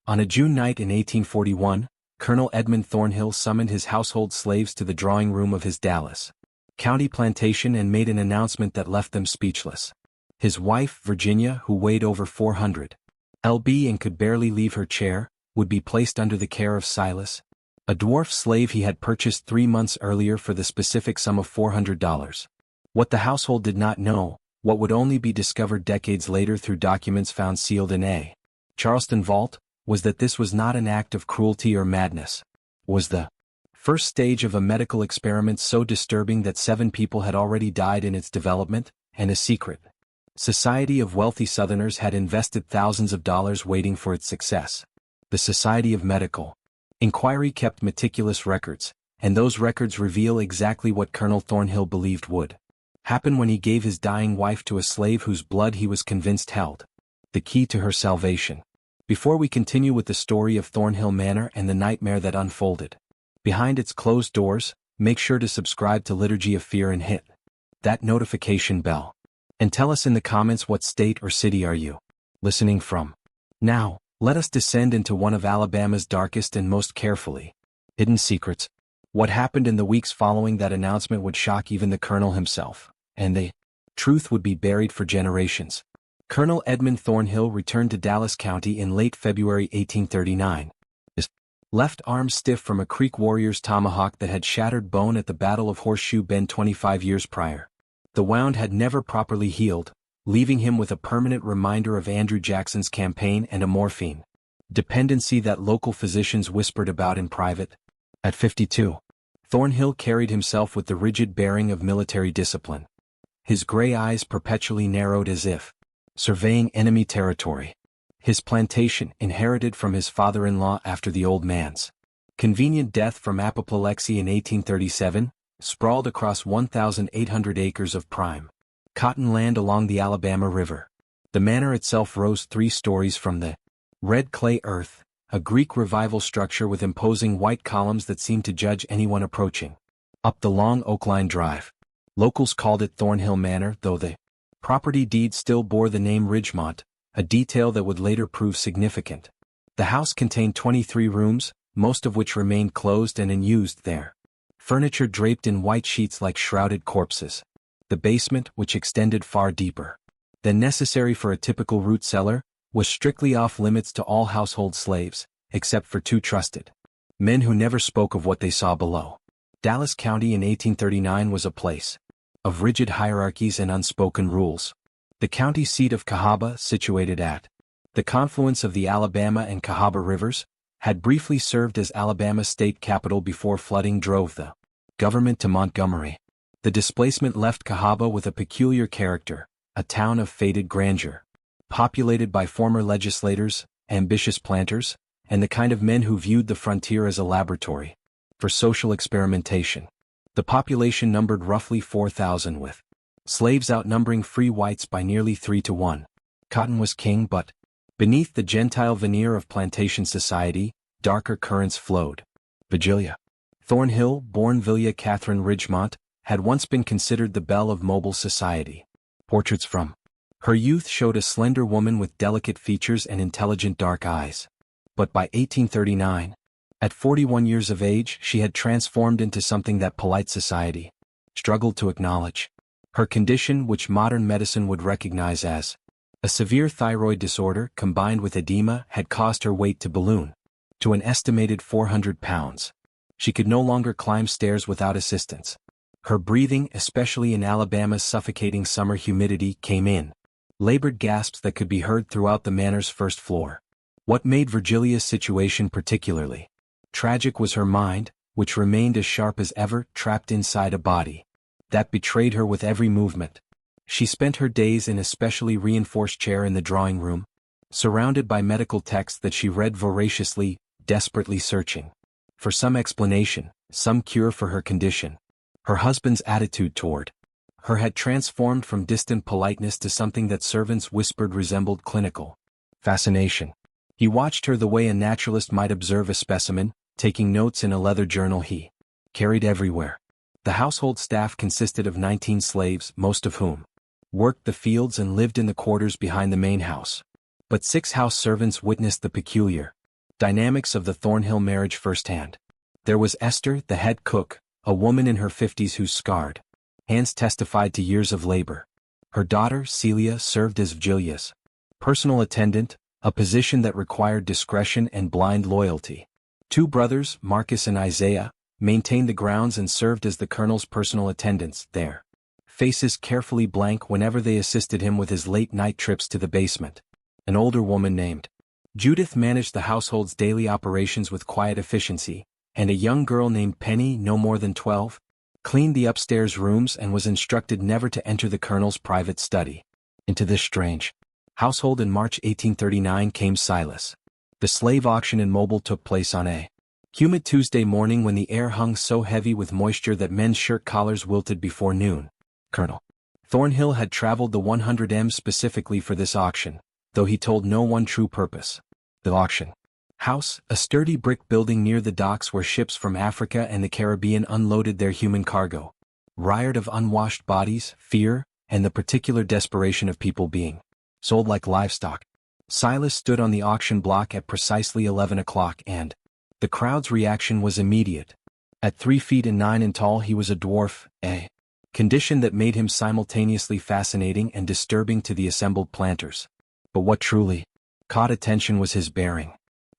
On a June night in 1841, Colonel Edmund Thornhill summoned his household slaves to the drawing room of his Dallas County plantation and made an announcement that left them speechless. His wife, Virginia, who weighed over 400 lb and could barely leave her chair, would be placed under the care of Silas, a dwarf slave he had purchased 3 months earlier for the specific sum of $400. What the household did not know, what would only be discovered decades later through documents found sealed in a Charleston vault, was that this was not an act of cruelty or madness. Was the first stage of a medical experiment so disturbing that 7 people had already died in its development, and a secret society of wealthy Southerners had invested thousands of dollars waiting for its success. The Society of Medical Inquiry kept meticulous records, and those records reveal exactly what Colonel Thornhill believed would happen when he gave his dying wife to a slave whose blood he was convinced held the key to her salvation. Before we continue with the story of Thornhill Manor and the nightmare that unfolded behind its closed doors, make sure to subscribe to Liturgy of Fear and hit that notification bell. And tell us in the comments what state or city are you listening from. Now, let us descend into one of Alabama's darkest and most carefully hidden secrets. What happened in the weeks following that announcement would shock even the colonel himself, and the truth would be buried for generations. Colonel Edmund Thornhill returned to Dallas County in late February 1839. His left arm stiff from a Creek warrior's tomahawk that had shattered bone at the Battle of Horseshoe Bend 25 years prior. The wound had never properly healed, leaving him with a permanent reminder of Andrew Jackson's campaign and a morphine dependency that local physicians whispered about in private. At 52, Thornhill carried himself with the rigid bearing of military discipline. His gray eyes perpetually narrowed as if surveying enemy territory. His plantation, inherited from his father-in-law after the old man's convenient death from apoplexy in 1837, sprawled across 1,800 acres of prime cotton land along the Alabama River. The manor itself rose 3 stories from the red clay earth, a Greek revival structure with imposing white columns that seemed to judge anyone approaching. Up the long oak-lined drive. Locals called it Thornhill Manor, though the property deed still bore the name Ridgemont, a detail that would later prove significant. The house contained 23 rooms, most of which remained closed and unused there. Furniture draped in white sheets like shrouded corpses. The basement, which extended far deeper than necessary for a typical root cellar, was strictly off-limits to all household slaves, except for 2 trusted men who never spoke of what they saw below. Dallas County in 1839 was a place of rigid hierarchies and unspoken rules. The county seat of Cahaba, situated at the confluence of the Alabama and Cahaba rivers, had briefly served as Alabama's state capital before flooding drove the government to Montgomery. The displacement left Cahaba with a peculiar character, a town of faded grandeur, populated by former legislators, ambitious planters, and the kind of men who viewed the frontier as a laboratory for social experimentation. The population numbered roughly 4,000 with slaves outnumbering free whites by nearly 3 to 1. Cotton was king, but beneath the Gentile veneer of plantation society, darker currents flowed. Virgilia Thornhill, born Vilia Catherine Ridgemont, had once been considered the belle of mobile society. Portraits from her youth showed a slender woman with delicate features and intelligent dark eyes. But by 1839, at 41 years of age, she had transformed into something that polite society struggled to acknowledge. Her condition, which modern medicine would recognize as a severe thyroid disorder combined with edema, had caused her weight to balloon to an estimated 400 pounds. She could no longer climb stairs without assistance. Her breathing, especially in Alabama's suffocating summer humidity, came in labored gasps that could be heard throughout the manor's first floor. What made Virgilia's situation particularly tragic was her mind, which remained as sharp as ever, trapped inside a body that betrayed her with every movement. She spent her days in a specially reinforced chair in the drawing room, surrounded by medical texts that she read voraciously, desperately searching for some explanation, some cure for her condition. Her husband's attitude toward her had transformed from distant politeness to something that servants whispered resembled clinical fascination. He watched her the way a naturalist might observe a specimen, taking notes in a leather journal he carried everywhere. The household staff consisted of 19 slaves, most of whom worked the fields and lived in the quarters behind the main house. But 6 house servants witnessed the peculiar Dynamics of the Thornhill marriage firsthand. There was Esther, the head cook, a woman in her 50s whose scarred hands testified to years of labor. Her daughter, Celia, served as Virgilia's personal attendant, a position that required discretion and blind loyalty. Two brothers, Marcus and Isaiah, maintained the grounds and served as the colonel's personal attendants, their faces carefully blank whenever they assisted him with his late-night trips to the basement. An older woman named Judith managed the household's daily operations with quiet efficiency, and a young girl named Penny, no more than 12, cleaned the upstairs rooms and was instructed never to enter the colonel's private study. Into this strange household in March 1839 came Silas. The slave auction in Mobile took place on a humid Tuesday morning when the air hung so heavy with moisture that men's shirt collars wilted before noon. Colonel Thornhill had traveled the 100 specifically for this auction, though he told no one true purpose. The auction house, a sturdy brick building near the docks where ships from Africa and the Caribbean unloaded their human cargo, riot of unwashed bodies, fear, and the particular desperation of people being sold like livestock. Silas stood on the auction block at precisely 11 o'clock and the crowd's reaction was immediate. At 3 feet and 9 in tall he was a dwarf, a condition that made him simultaneously fascinating and disturbing to the assembled planters. But what truly caught attention was his bearing.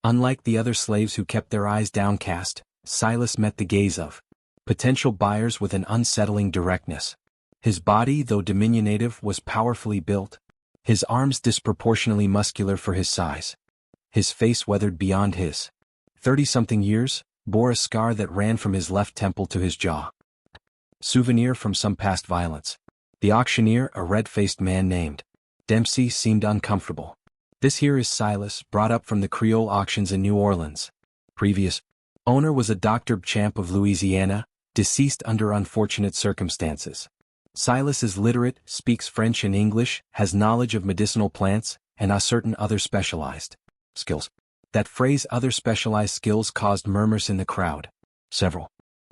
Unlike the other slaves who kept their eyes downcast, Silas met the gaze of potential buyers with an unsettling directness. His body, though diminutive, was powerfully built, his arms disproportionately muscular for his size. His face, weathered beyond his 30-something years, bore a scar that ran from his left temple to his jaw. Souvenir from some past violence. The auctioneer, a red-faced man named Dempsey, seemed uncomfortable. This here is Silas, brought up from the Creole auctions in New Orleans. Previous owner was a Dr. Champ of Louisiana, deceased under unfortunate circumstances. Silas is literate, speaks French and English, has knowledge of medicinal plants, and a certain other specialized skills. That phrase, other specialized skills, caused murmurs in the crowd. Several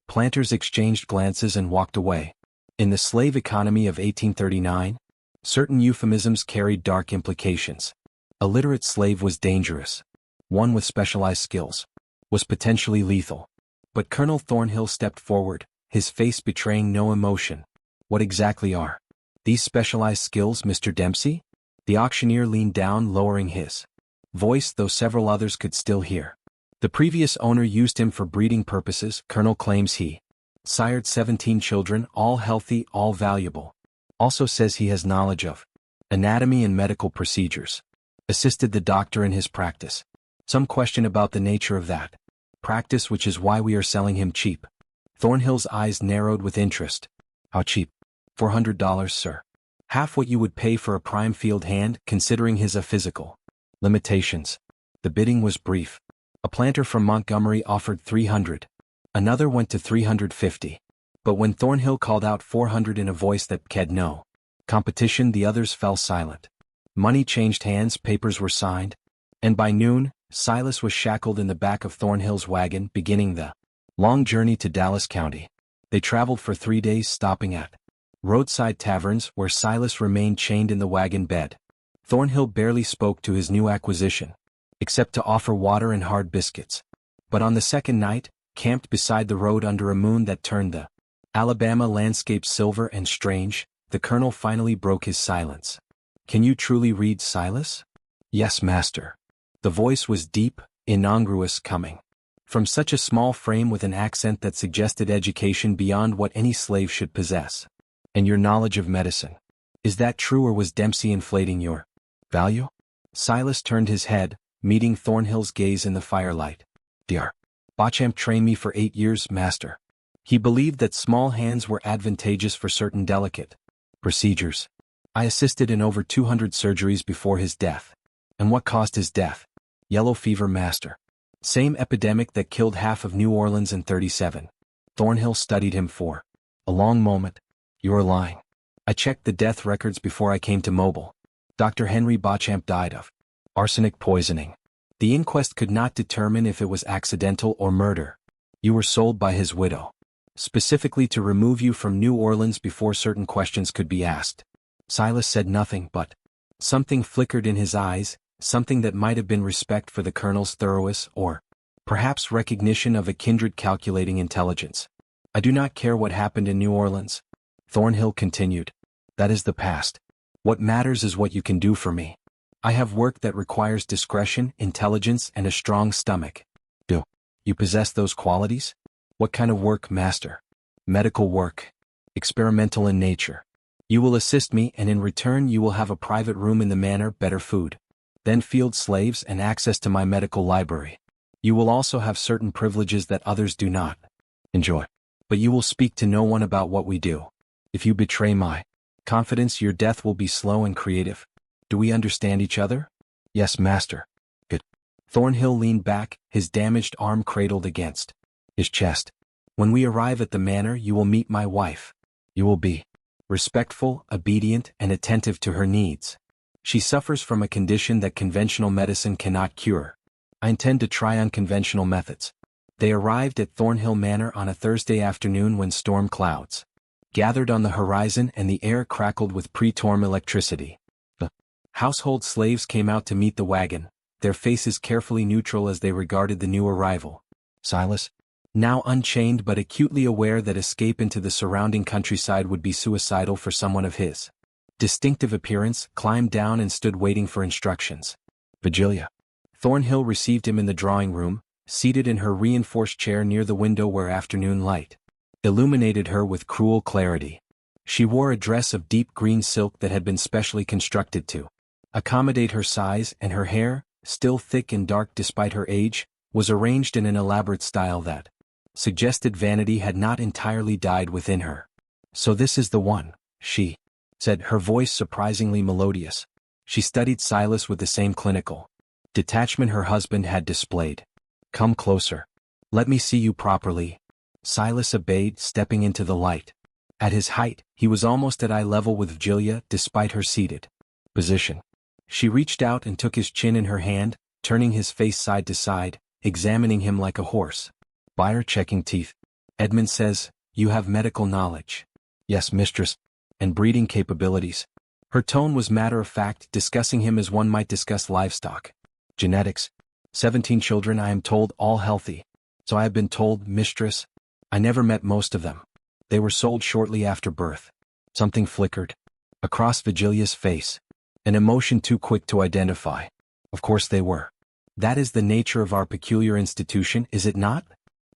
planters exchanged glances and walked away. In the slave economy of 1839, certain euphemisms carried dark implications. A literate slave was dangerous. One with specialized skills was potentially lethal. But Colonel Thornhill stepped forward, his face betraying no emotion. What exactly are these specialized skills, Mr. Dempsey? The auctioneer leaned down, lowering his voice, though several others could still hear. The previous owner used him for breeding purposes. Colonel claims he sired 17 children, all healthy, all valuable. Also says he has knowledge of anatomy and medical procedures. Assisted the doctor in his practice. Some question about the nature of that practice, which is why we are selling him cheap. Thornhill's eyes narrowed with interest. How cheap? $400, sir. Half what you would pay for a prime field hand, considering his physical limitations. The bidding was brief. A planter from Montgomery offered $300. Another went to $350. But when Thornhill called out $400 in a voice that had no competition, the others fell silent. Money changed hands, papers were signed, and by noon, Silas was shackled in the back of Thornhill's wagon, beginning the long journey to Dallas County. They traveled for 3 days, stopping at roadside taverns where Silas remained chained in the wagon bed. Thornhill barely spoke to his new acquisition, except to offer water and hard biscuits. But on the second night, camped beside the road under a moon that turned the Alabama landscape silver and strange, the colonel finally broke his silence. Can you truly read, Silas? Yes, master. The voice was deep, incongruous, coming from such a small frame with an accent that suggested education beyond what any slave should possess. And your knowledge of medicine. Is that true, or was Dempsey inflating your value? Silas turned his head, meeting Thornhill's gaze in the firelight. Dr. Beauchamp trained me for 8 years, master. He believed that small hands were advantageous for certain delicate procedures. I assisted in over 200 surgeries before his death. And what caused his death? Yellow fever, master. Same epidemic that killed half of New Orleans in '37. Thornhill studied him for a long moment. You're lying. I checked the death records before I came to Mobile. Dr. Henry Beauchamp died of arsenic poisoning. The inquest could not determine if it was accidental or murder. You were sold by his widow, specifically to remove you from New Orleans before certain questions could be asked. Silas said nothing, but something flickered in his eyes. something that might have been respect for the colonel's thoroughness or perhaps recognition of a kindred calculating intelligence. I do not care what happened in New Orleans, Thornhill continued. That is the past. What matters is what you can do for me. I have work that requires discretion, intelligence, and a strong stomach. Do you possess those qualities? What kind of work, master? Medical work. Experimental in nature. You will assist me, and in return you will have a private room in the manor, better food, then field slaves and access to my medical library. You will also have certain privileges that others do not enjoy. But you will speak to no one about what we do. If you betray my confidence, your death will be slow and creative. Do we understand each other? Yes, master. Good. Thornhill leaned back, his damaged arm cradled against his chest. When we arrive at the manor, you will meet my wife. You will be respectful, obedient, and attentive to her needs. She suffers from a condition that conventional medicine cannot cure. I intend to try unconventional methods. They arrived at Thornhill Manor on a Thursday afternoon when storm clouds gathered on the horizon and the air crackled with pre-storm electricity. The household slaves came out to meet the wagon, their faces carefully neutral as they regarded the new arrival. Silas, now unchained but acutely aware that escape into the surrounding countryside would be suicidal for someone of his distinctive appearance, climbed down and stood waiting for instructions. Vigilia. Thornhill received him in the drawing room, seated in her reinforced chair near the window where afternoon light illuminated her with cruel clarity. She wore a dress of deep green silk that had been specially constructed to accommodate her size, and her hair, still thick and dark despite her age, was arranged in an elaborate style that suggested vanity had not entirely died within her. So this is the one, she said, her voice surprisingly melodious. She studied Silas with the same clinical detachment her husband had displayed. Come closer. Let me see you properly. Silas obeyed, stepping into the light. At his height, he was almost at eye level with Vigilia despite her seated position. She reached out and took his chin in her hand, turning his face side to side, examining him like a horse buyer checking teeth. Edmund says, you have medical knowledge. Yes, mistress. And breeding capabilities. Her tone was matter-of-fact, discussing him as one might discuss livestock. Genetics. 17 children, I am told, all healthy. So I have been told, mistress. I never met most of them. They were sold shortly after birth. Something flickered across Vigilia's face. An emotion too quick to identify. Of course they were. That is the nature of our peculiar institution, is it not?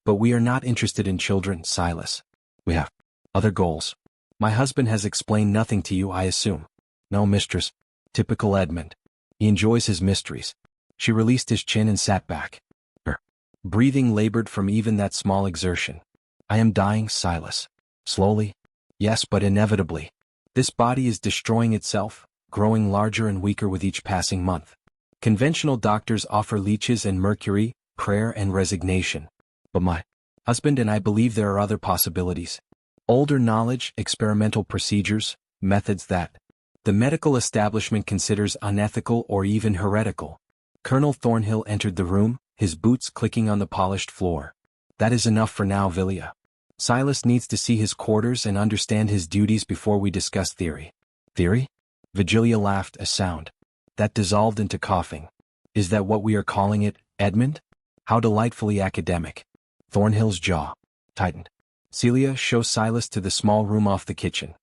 But we are not interested in children, Silas. We have other goals. My husband has explained nothing to you, I assume. No, mistress. Typical Edmund. He enjoys his mysteries. She released his chin and sat back. Her breathing labored from even that small exertion. I am dying, Silas. Slowly? Yes, but inevitably. This body is destroying itself, growing larger and weaker with each passing month. Conventional doctors offer leeches and mercury, prayer and resignation. But my husband and I believe there are other possibilities. Older knowledge, experimental procedures, methods that the medical establishment considers unethical or even heretical. Colonel Thornhill entered the room, his boots clicking on the polished floor. That is enough for now, Vilia. Silas needs to see his quarters and understand his duties before we discuss theory. Theory? Vigilia laughed, a sound that dissolved into coughing. Is that what we are calling it, Edmund? How delightfully academic. Thornhill's jaw tightened. Celia, show Silas to the small room off the kitchen.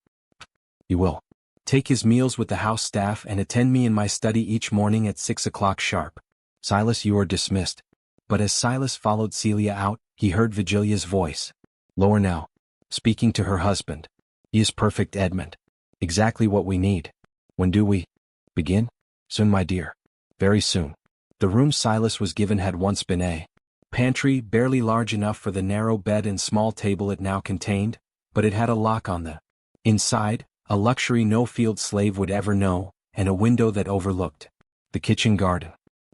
You will take his meals with the house staff and attend me in my study each morning at 6 o'clock sharp. Silas, you are dismissed. But as Silas followed Celia out, he heard Vigilia's voice. Lower now. Speaking to her husband. He is perfect, Edmund. Exactly what we need. When do we begin? Soon, my dear. Very soon. The room Silas was given had once been a pantry, barely large enough for the narrow bed and small table it now contained, but it had a lock on the inside, a luxury no field slave would ever know, and a window that overlooked the kitchen garden.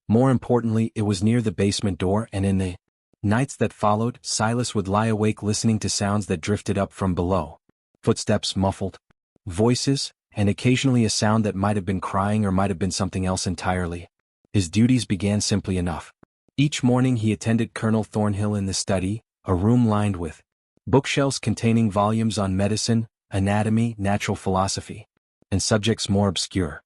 More importantly, it was near the basement door, and in the nights that followed, Silas would lie awake listening to sounds that drifted up from below. Footsteps, muffled voices, and occasionally a sound that might have been crying or might have been something else entirely. His duties began simply enough. Each morning he attended Colonel Thornhill in the study, a room lined with bookshelves containing volumes on medicine, anatomy, natural philosophy, and subjects more obscure.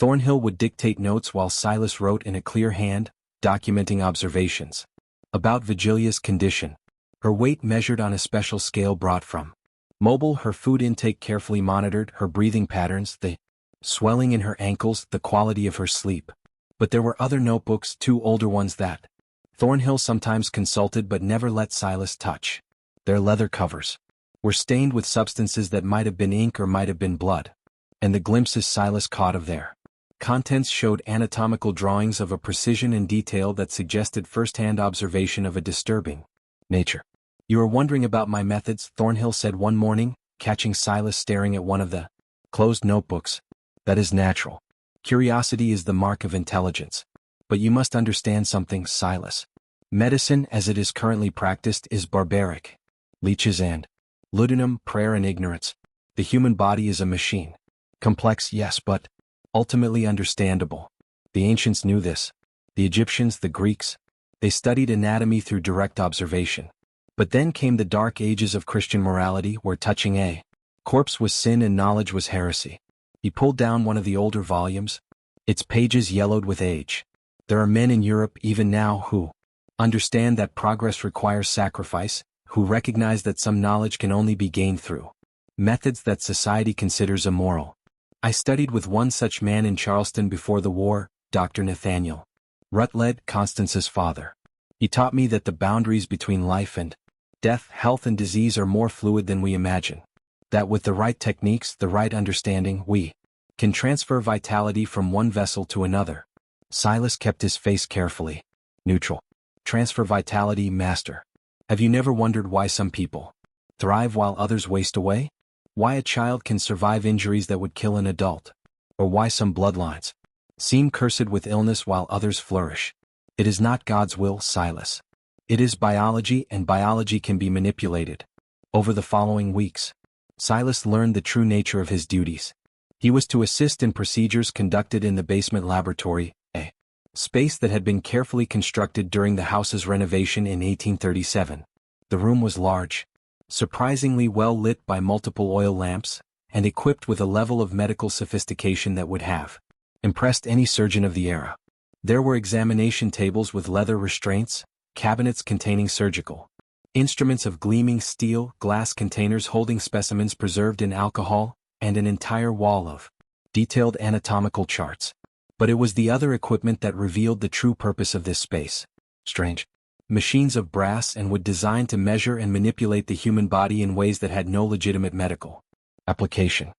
Thornhill would dictate notes while Silas wrote in a clear hand, documenting observations. About Vigilia's condition. Her weight measured on a special scale brought from Mobile, her food intake carefully monitored, her breathing patterns, the swelling in her ankles, the quality of her sleep. But there were other notebooks, 2 older ones that Thornhill sometimes consulted but never let Silas touch. Their leather covers were stained with substances that might have been ink or might have been blood. And the glimpses Silas caught of their contents showed anatomical drawings of a precision and detail that suggested first-hand observation of a disturbing nature. "You are wondering about my methods," Thornhill said one morning, catching Silas staring at one of the closed notebooks. "That is natural. Curiosity is the mark of intelligence. But you must understand something, Silas. Medicine, as it is currently practiced, is barbaric. Leeches and laudanum, prayer and ignorance. The human body is a machine. Complex, yes, but ultimately understandable. The ancients knew this. The Egyptians, the Greeks. They studied anatomy through direct observation. But then came the dark ages of Christian morality, where touching a corpse was sin and knowledge was heresy." He pulled down one of the older volumes. Its pages yellowed with age. "There are men in Europe even now who understand that progress requires sacrifice, who recognize that some knowledge can only be gained through methods that society considers immoral. I studied with one such man in Charleston before the war, Dr. Nathaniel Rutledge, Constance's father. He taught me that the boundaries between life and death, health and disease are more fluid than we imagine. That with the right techniques, the right understanding, we can transfer vitality from one vessel to another." Silas kept his face carefully neutral. "Transfer vitality, master. Have you never wondered why some people thrive while others waste away? Why a child can survive injuries that would kill an adult? Or why some bloodlines seem cursed with illness while others flourish? It is not God's will, Silas. It is biology, and biology can be manipulated." Over the following weeks, Silas learned the true nature of his duties. He was to assist in procedures conducted in the basement laboratory, a space that had been carefully constructed during the house's renovation in 1837. The room was large, surprisingly well lit by multiple oil lamps, and equipped with a level of medical sophistication that would have impressed any surgeon of the era. There were examination tables with leather restraints, cabinets containing surgical instruments of gleaming steel, glass containers holding specimens preserved in alcohol, and an entire wall of detailed anatomical charts. But it was the other equipment that revealed the true purpose of this space. Strange machines of brass and wood designed to measure and manipulate the human body in ways that had no legitimate medical application.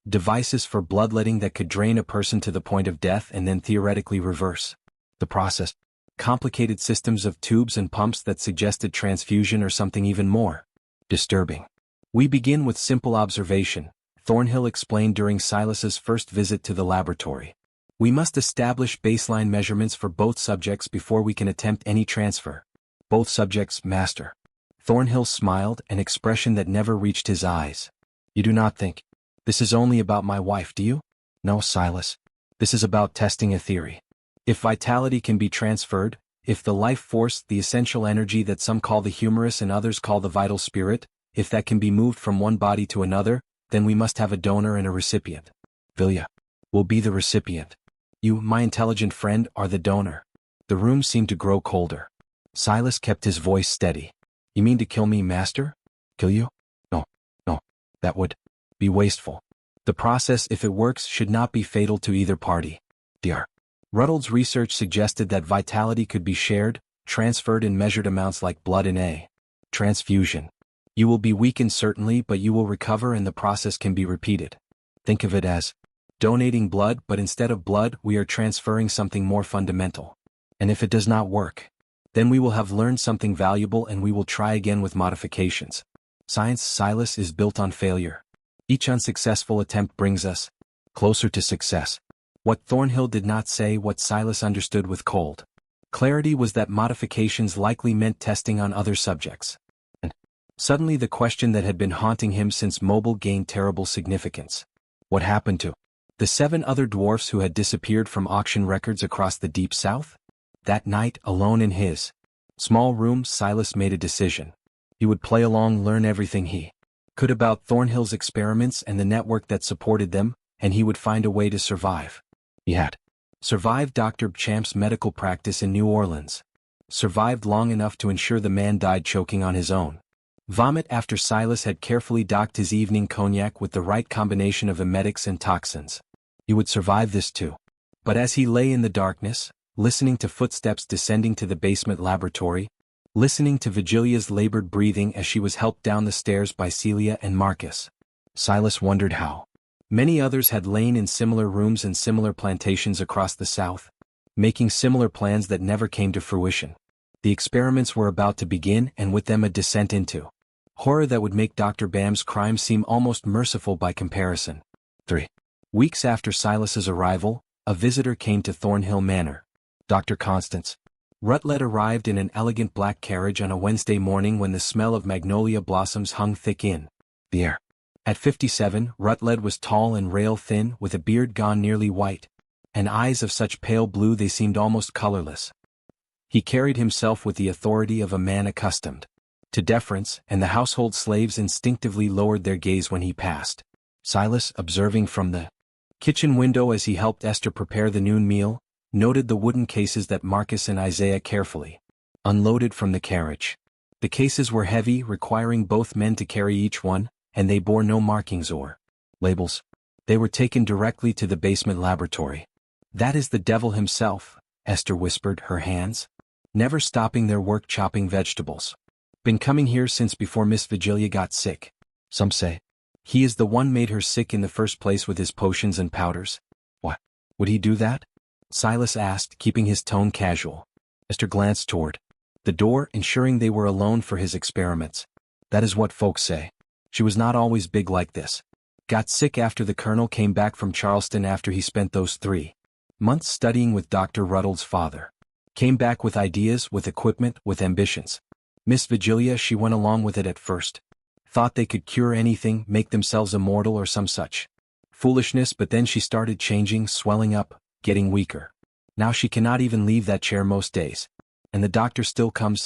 Devices for bloodletting that could drain a person to the point of death and then theoretically reverse the process. Complicated systems of tubes and pumps that suggested transfusion or something even more disturbing. "We begin with simple observation," Thornhill explained during Silas's first visit to the laboratory. "We must establish baseline measurements for both subjects before we can attempt any transfer." "Both subjects, master." Thornhill smiled, an expression that never reached his eyes. "You do not think this is only about my wife, do you?" "No, Silas. This is about testing a theory. If vitality can be transferred, if the life force, the essential energy that some call the humerus and others call the vital spirit, if that can be moved from one body to another, then we must have a donor and a recipient. Vilja will be the recipient. You, my intelligent friend, are the donor." The room seemed to grow colder. Silas kept his voice steady. "You mean to kill me, master? Kill you? No, no. That would be wasteful. The process, if it works, should not be fatal to either party. Dr. Rutledge's research suggested that vitality could be shared, transferred in measured amounts like blood in a transfusion. You will be weakened certainly, but you will recover and the process can be repeated. Think of it as donating blood, but instead of blood, we are transferring something more fundamental. And if it does not work, then we will have learned something valuable and we will try again with modifications. Science, Silas, is built on failure. Each unsuccessful attempt brings us closer to success." What Thornhill did not say, what Silas understood with cold clarity, was that modifications likely meant testing on other subjects. And suddenly the question that had been haunting him since Mobile gained terrible significance. What happened to the 7 other dwarfs who had disappeared from auction records across the Deep South? That night, alone in his small room, Silas made a decision. He would play along, learn everything he could about Thornhill's experiments and the network that supported them, and he would find a way to survive. He had survived Dr. Champ's medical practice in New Orleans. Survived long enough to ensure the man died choking on his own vomit after Silas had carefully docked his evening cognac with the right combination of emetics and toxins. He would survive this too. But as he lay in the darkness, listening to footsteps descending to the basement laboratory, listening to Vigilia's labored breathing as she was helped down the stairs by Celia and Marcus, Silas wondered how many others had lain in similar rooms and similar plantations across the South, making similar plans that never came to fruition. The experiments were about to begin, and with them a descent into horror that would make Dr. Bam's crime seem almost merciful by comparison. 3 weeks after Silas's arrival, a visitor came to Thornhill Manor. Dr. Constance Rutledge arrived in an elegant black carriage on a Wednesday morning when the smell of magnolia blossoms hung thick in the air. At 57, Rutledge was tall and rail-thin, with a beard gone nearly white, and eyes of such pale blue they seemed almost colorless. He carried himself with the authority of a man accustomed to deference, and the household slaves instinctively lowered their gaze when he passed. Silas, observing from the kitchen window as he helped Esther prepare the noon meal, noted the wooden cases that Marcus and Isaiah carefully unloaded from the carriage. The cases were heavy, requiring both men to carry each one, and they bore no markings or labels. They were taken directly to the basement laboratory. "That is the devil himself," Esther whispered, her hands never stopping their work chopping vegetables. "Been coming here since before Miss Vigilia got sick. Some say he is the one made her sick in the first place with his potions and powders." "What? Would he do that?" Silas asked, keeping his tone casual. Esther glanced toward the door, ensuring they were alone for his experiments. "That is what folks say. She was not always big like this. Got sick after the colonel came back from Charleston after he spent those 3 months studying with Dr. Ruddle's father. Came back with ideas, with equipment, with ambitions. Miss Vigilia, she went along with it at first. Thought they could cure anything, make themselves immortal or some such foolishness, but then she started changing, swelling up, getting weaker. Now she cannot even leave that chair most days. And the doctor still comes,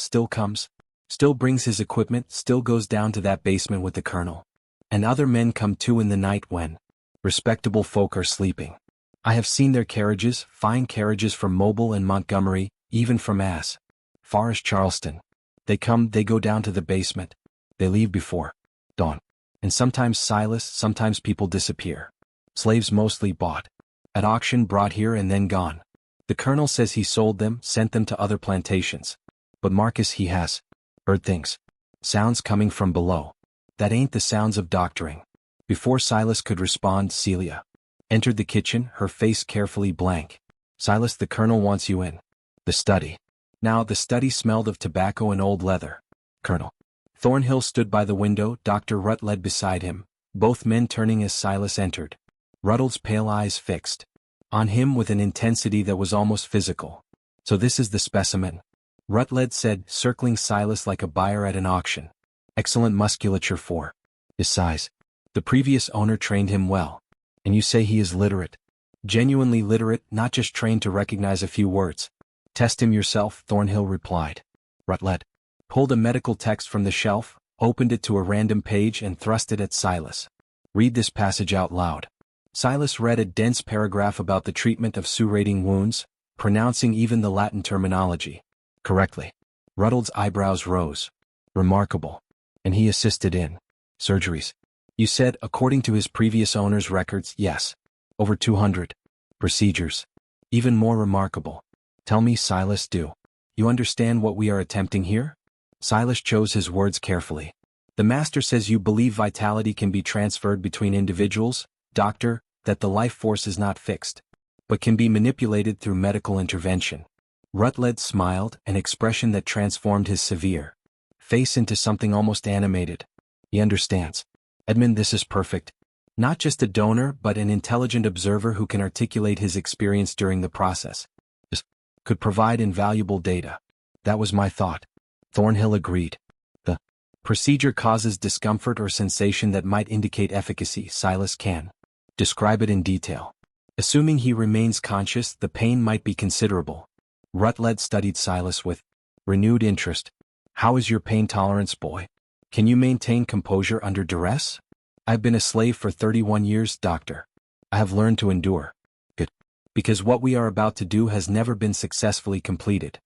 still brings his equipment, still goes down to that basement with the colonel. And other men come too in the night when respectable folk are sleeping. I have seen their carriages, fine carriages from Mobile and Montgomery, even from as far as Charleston. They come, they go down to the basement. They leave before dawn. And sometimes Silas, sometimes people disappear. Slaves mostly bought at auction, brought here and then gone. The colonel says he sold them, sent them to other plantations. But Marcus, he has heard things. Sounds coming from below. That ain't the sounds of doctoring." Before Silas could respond, Celia entered the kitchen, her face carefully blank. "Silas, the colonel wants you in the study." Now the study smelled of tobacco and old leather. "Colonel." Thornhill stood by the window, Dr. Rutledge beside him, both men turning as Silas entered. Ruddle's pale eyes fixed on him with an intensity that was almost physical. "So this is the specimen," Rutledge said, circling Silas like a buyer at an auction. "Excellent musculature for his size. The previous owner trained him well. And you say he is literate?" "Genuinely literate, not just trained to recognize a few words." "Test him yourself," Thornhill replied. Rutledge pulled a medical text from the shelf, opened it to a random page and thrust it at Silas. "Read this passage out loud." Silas read a dense paragraph about the treatment of surating wounds, pronouncing even the Latin terminology correctly. Ruddle's eyebrows rose. "Remarkable. And he assisted in surgeries?" "You said, according to his previous owner's records, yes. Over 200 procedures. Even more remarkable. Tell me, Silas, do you understand what we are attempting here?" Silas chose his words carefully. "The master says you believe vitality can be transferred between individuals, doctor, that the life force is not fixed, but can be manipulated through medical intervention." Rutledge smiled, an expression that transformed his severe face into something almost animated. "He understands. Edmund, this is perfect. Not just a donor, but an intelligent observer who can articulate his experience during the process. This could provide invaluable data." "That was my thought," Thornhill agreed. "The procedure causes discomfort or sensation that might indicate efficacy. Silas can describe it in detail. Assuming he remains conscious, the pain might be considerable." Rutledge studied Silas with renewed interest. "How is your pain tolerance, boy? Can you maintain composure under duress?" "I've been a slave for 31 years, doctor. I have learned to endure." "Good. Because what we are about to do has never been successfully completed.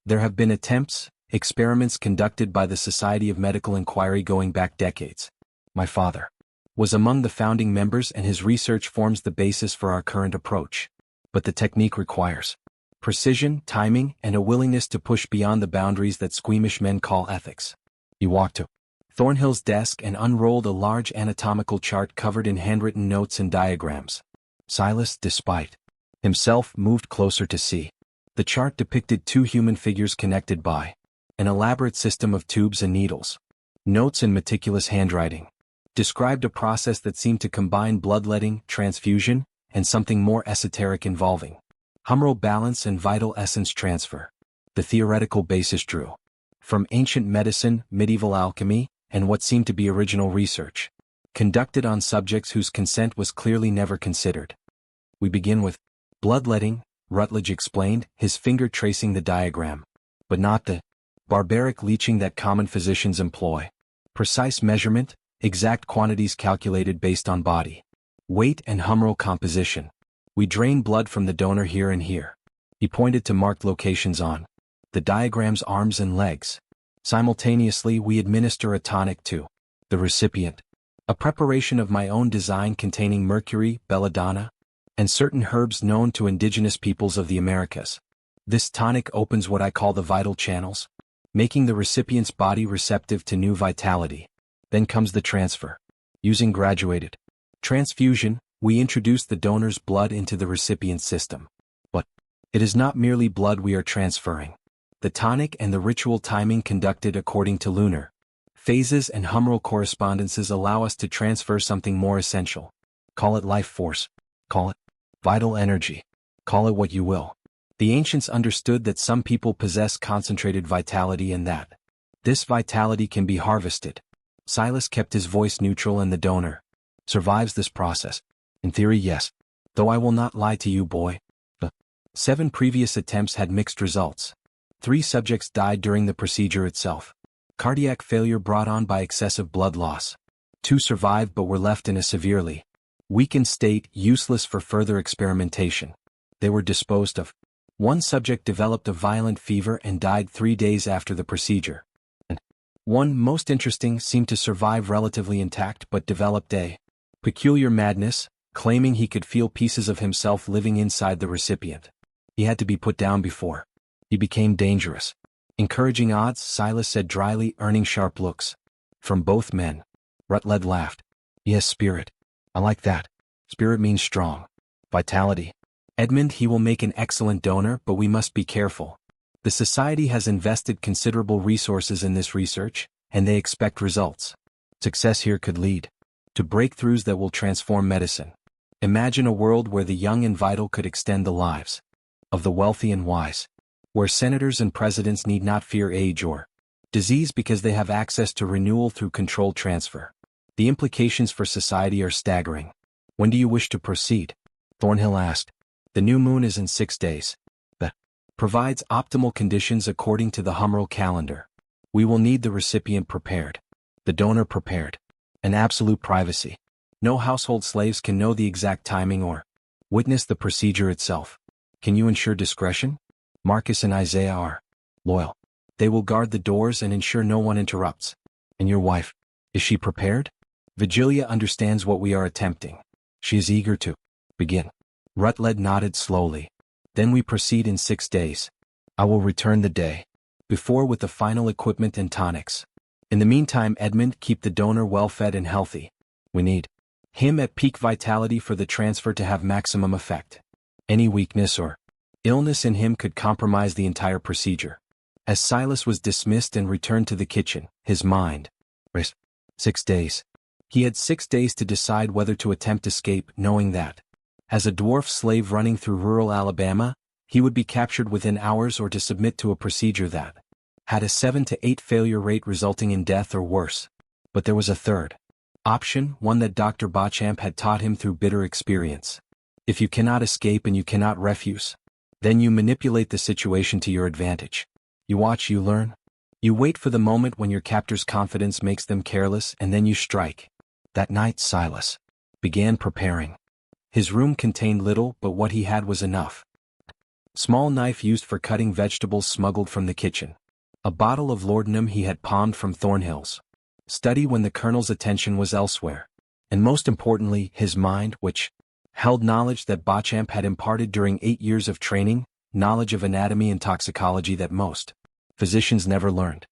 There have been attempts, experiments conducted by the Society of Medical Inquiry going back decades. My father was among the founding members, and his research forms the basis for our current approach. But the technique requires precision, timing, and a willingness to push beyond the boundaries that squeamish men call ethics. He walked to Thornhill's desk and unrolled a large anatomical chart covered in handwritten notes and diagrams. Silas, despite himself, moved closer to see. The chart depicted two human figures connected by an elaborate system of tubes and needles. Notes in meticulous handwriting described a process that seemed to combine bloodletting, transfusion, and something more esoteric involving humoral balance and vital essence transfer. The theoretical basis drew from ancient medicine, medieval alchemy, and what seemed to be original research conducted on subjects whose consent was clearly never considered. We begin with bloodletting, Rutledge explained, his finger tracing the diagram, but not the barbaric leeching that common physicians employ. Precise measurement, exact quantities calculated based on body weight and humoral composition. We drain blood from the donor here and here. He pointed to marked locations on the diagram's arms and legs. Simultaneously, we administer a tonic to the recipient, a preparation of my own design containing mercury, belladonna, and certain herbs known to indigenous peoples of the Americas. This tonic opens what I call the vital channels, making the recipient's body receptive to new vitality. Then comes the transfer. Using graduated transfusion, we introduce the donor's blood into the recipient's system. But it is not merely blood we are transferring. The tonic and the ritual timing conducted according to lunar phases and humoral correspondences allow us to transfer something more essential. Call it life force. Call it vital energy. Call it what you will. The ancients understood that some people possess concentrated vitality and that this vitality can be harvested. Silas kept his voice neutral, and the donor survives this process. In theory, yes. Though I will not lie to you, boy. The 7 previous attempts had mixed results. 3 subjects died during the procedure itself. Cardiac failure brought on by excessive blood loss. 2 survived but were left in a severely weakened state, useless for further experimentation. They were disposed of. 1 subject developed a violent fever and died 3 days after the procedure. And 1, most interesting, seemed to survive relatively intact but developed a peculiar madness, claiming he could feel pieces of himself living inside the recipient. He had to be put down before he became dangerous. Encouraging odds, Silas said dryly, earning sharp looks from both men. Rutledge laughed. Yes, spirit. I like that. Spirit means strong. Vitality. Edmund, he will make an excellent donor, but we must be careful. The society has invested considerable resources in this research, and they expect results. Success here could lead to breakthroughs that will transform medicine. Imagine a world where the young and vital could extend the lives of the wealthy and wise, where senators and presidents need not fear age or disease because they have access to renewal through controlled transfer. The implications for society are staggering. When do you wish to proceed? Thornhill asked. The new moon is in 6 days. That provides optimal conditions according to the humoral calendar. We will need the recipient prepared, the donor prepared, and absolute privacy. No household slaves can know the exact timing or witness the procedure itself. Can you ensure discretion? Marcus and Isaiah are loyal. They will guard the doors and ensure no one interrupts. And your wife, is she prepared? Vigilia understands what we are attempting. She is eager to begin. Rutledge nodded slowly. Then we proceed in 6 days. I will return the day before with the final equipment and tonics. In the meantime, Edmund, keep the donor well fed and healthy. We need him at peak vitality for the transfer to have maximum effect. Any weakness or illness in him could compromise the entire procedure. As Silas was dismissed and returned to the kitchen, his mind raced. 6 days. He had 6 days to decide whether to attempt escape, knowing that, as a dwarf slave running through rural Alabama, he would be captured within hours, or to submit to a procedure that had a 7 to 8 failure rate resulting in death or worse. But there was a third option, one that Dr. Beauchamp had taught him through bitter experience. If you cannot escape and you cannot refuse, then you manipulate the situation to your advantage. You watch, you learn. You wait for the moment when your captor's confidence makes them careless, and then you strike. That night Silas began preparing His room contained little, but what he had was enough. Small knife used for cutting vegetables smuggled from the kitchen. A bottle of laudanum he had palmed from Thornhill's study when the colonel's attention was elsewhere. And most importantly, his mind, which held knowledge that Beauchamp had imparted during 8 years of training, knowledge of anatomy and toxicology that most physicians never learned.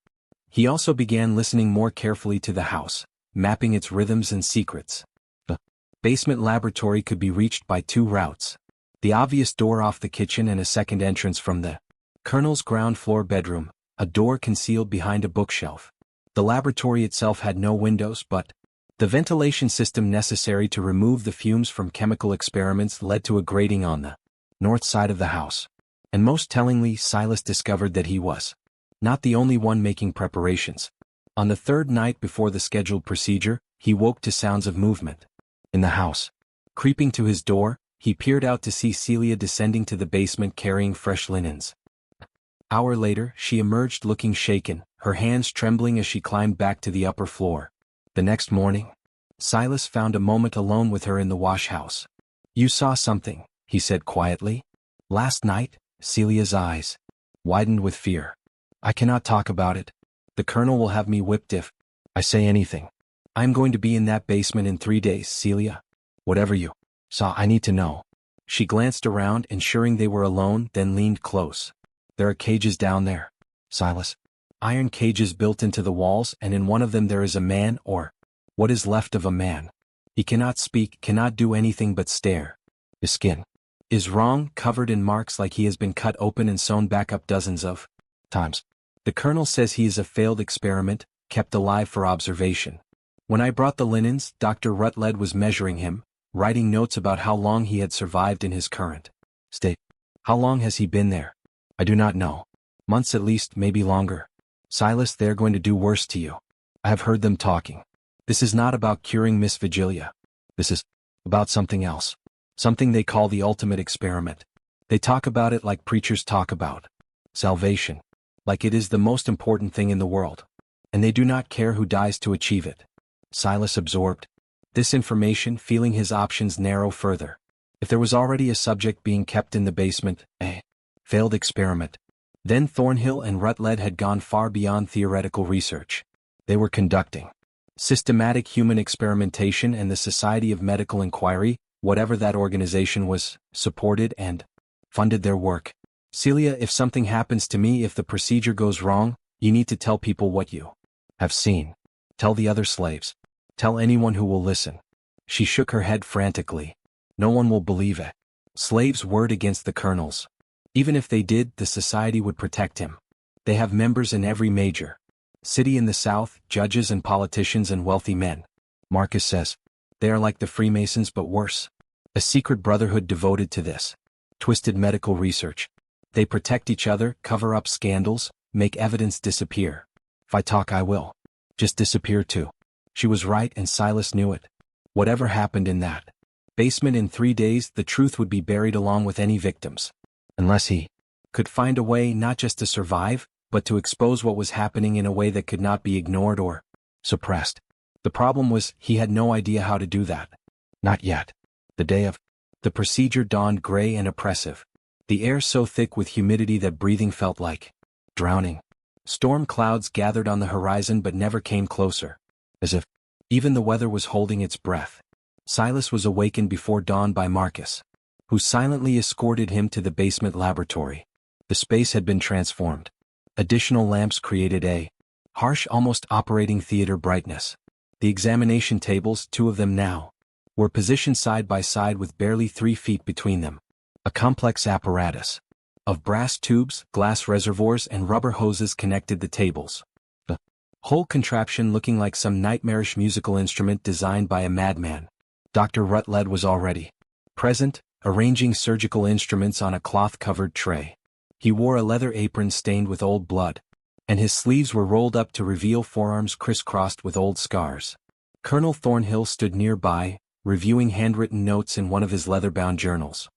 He also began listening more carefully to the house, mapping its rhythms and secrets. The basement laboratory could be reached by 2 routes. The obvious door off the kitchen and a second entrance from the colonel's ground floor bedroom, a door concealed behind a bookshelf. The laboratory itself had no windows, but the ventilation system necessary to remove the fumes from chemical experiments led to a grating on the north side of the house. And most tellingly, Silas discovered that he was not the only one making preparations. On the 3rd night before the scheduled procedure, he woke to sounds of movement in the house. Creeping to his door, he peered out to see Celia descending to the basement carrying fresh linens. An hour later, she emerged looking shaken, her hands trembling as she climbed back to the upper floor. The next morning, Silas found a moment alone with her in the wash house. "You saw something," he said quietly. "Last night?" Celia's eyes widened with fear. "I cannot talk about it. The colonel will have me whipped if I say anything. I'm going to be in that basement in 3 days, Celia. Whatever you saw, I need to know." She glanced around, ensuring they were alone, then leaned close. "There are cages down there, Silas. Iron cages built into the walls, and in one of them there is a man, or what is left of a man. He cannot speak, cannot do anything but stare. His skin is wrong, covered in marks like he has been cut open and sewn back up dozens of times. The colonel says he is a failed experiment, kept alive for observation. When I brought the linens, Dr. Rutledge was measuring him, writing notes about how long he had survived in his current state. How long has he been there? I do not know. Months at least, maybe longer. Silas, they are going to do worse to you. I have heard them talking. This is not about curing Miss Vigilia. This is about something else. Something they call the ultimate experiment. They talk about it like preachers talk about salvation. Like it is the most important thing in the world. And they do not care who dies to achieve it." Silas absorbed this information, feeling his options narrow further. If there was already a subject being kept in the basement, a failed experiment, then Thornhill and Rutledge had gone far beyond theoretical research. They were conducting systematic human experimentation, and the Society of Medical Inquiry, whatever that organization was, supported and funded their work. "Celia, if something happens to me, if the procedure goes wrong, you need to tell people what you have seen. Tell the other slaves. Tell anyone who will listen." She shook her head frantically. "No one will believe a slave's word against the colonel's. Even if they did, the society would protect him. They have members in every major city in the South, judges and politicians and wealthy men. Marcus says they are like the Freemasons but worse. A secret brotherhood devoted to this twisted medical research. They protect each other, cover up scandals, make evidence disappear. If I talk, I will just disappear too." She was right, and Silas knew it. Whatever happened in that basement in 3 days, the truth would be buried along with any victims. Unless he could find a way not just to survive, but to expose what was happening in a way that could not be ignored or suppressed. The problem was, he had no idea how to do that. Not yet. The day of the procedure dawned gray and oppressive. The air so thick with humidity that breathing felt like drowning. Storm clouds gathered on the horizon but never came closer. As if even the weather was holding its breath. Silas was awakened before dawn by Marcus, who silently escorted him to the basement laboratory. The space had been transformed. Additional lamps created a harsh, almost operating theater brightness. The examination tables, 2 of them now, were positioned side by side with barely 3 feet between them. A complex apparatus of brass tubes, glass reservoirs, and rubber hoses connected the tables. The whole contraption looking like some nightmarish musical instrument designed by a madman. Dr. Rutledge was already present, arranging surgical instruments on a cloth-covered tray. He wore a leather apron stained with old blood, and his sleeves were rolled up to reveal forearms crisscrossed with old scars. Colonel Thornhill stood nearby, reviewing handwritten notes in one of his leather-bound journals.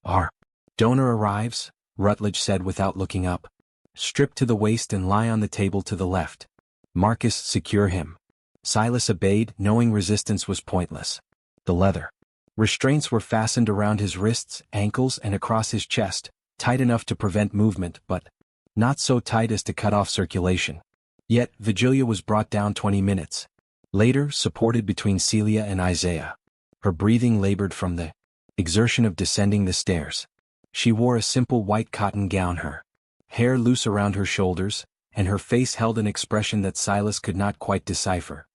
"Our donor arrives," Rutledge said without looking up. "Strip to the waist and lie on the table to the left. Marcus, secure him." Silas obeyed, knowing resistance was pointless. The leather Restraints were fastened around his wrists, ankles, and across his chest, tight enough to prevent movement but not so tight as to cut off circulation. Yet, Vigilia was brought down 20 minutes later, supported between Celia and Isaiah. Her breathing labored from the exertion of descending the stairs. She wore a simple white cotton gown, her hair loose around her shoulders, and her face held an expression that Silas could not quite decipher.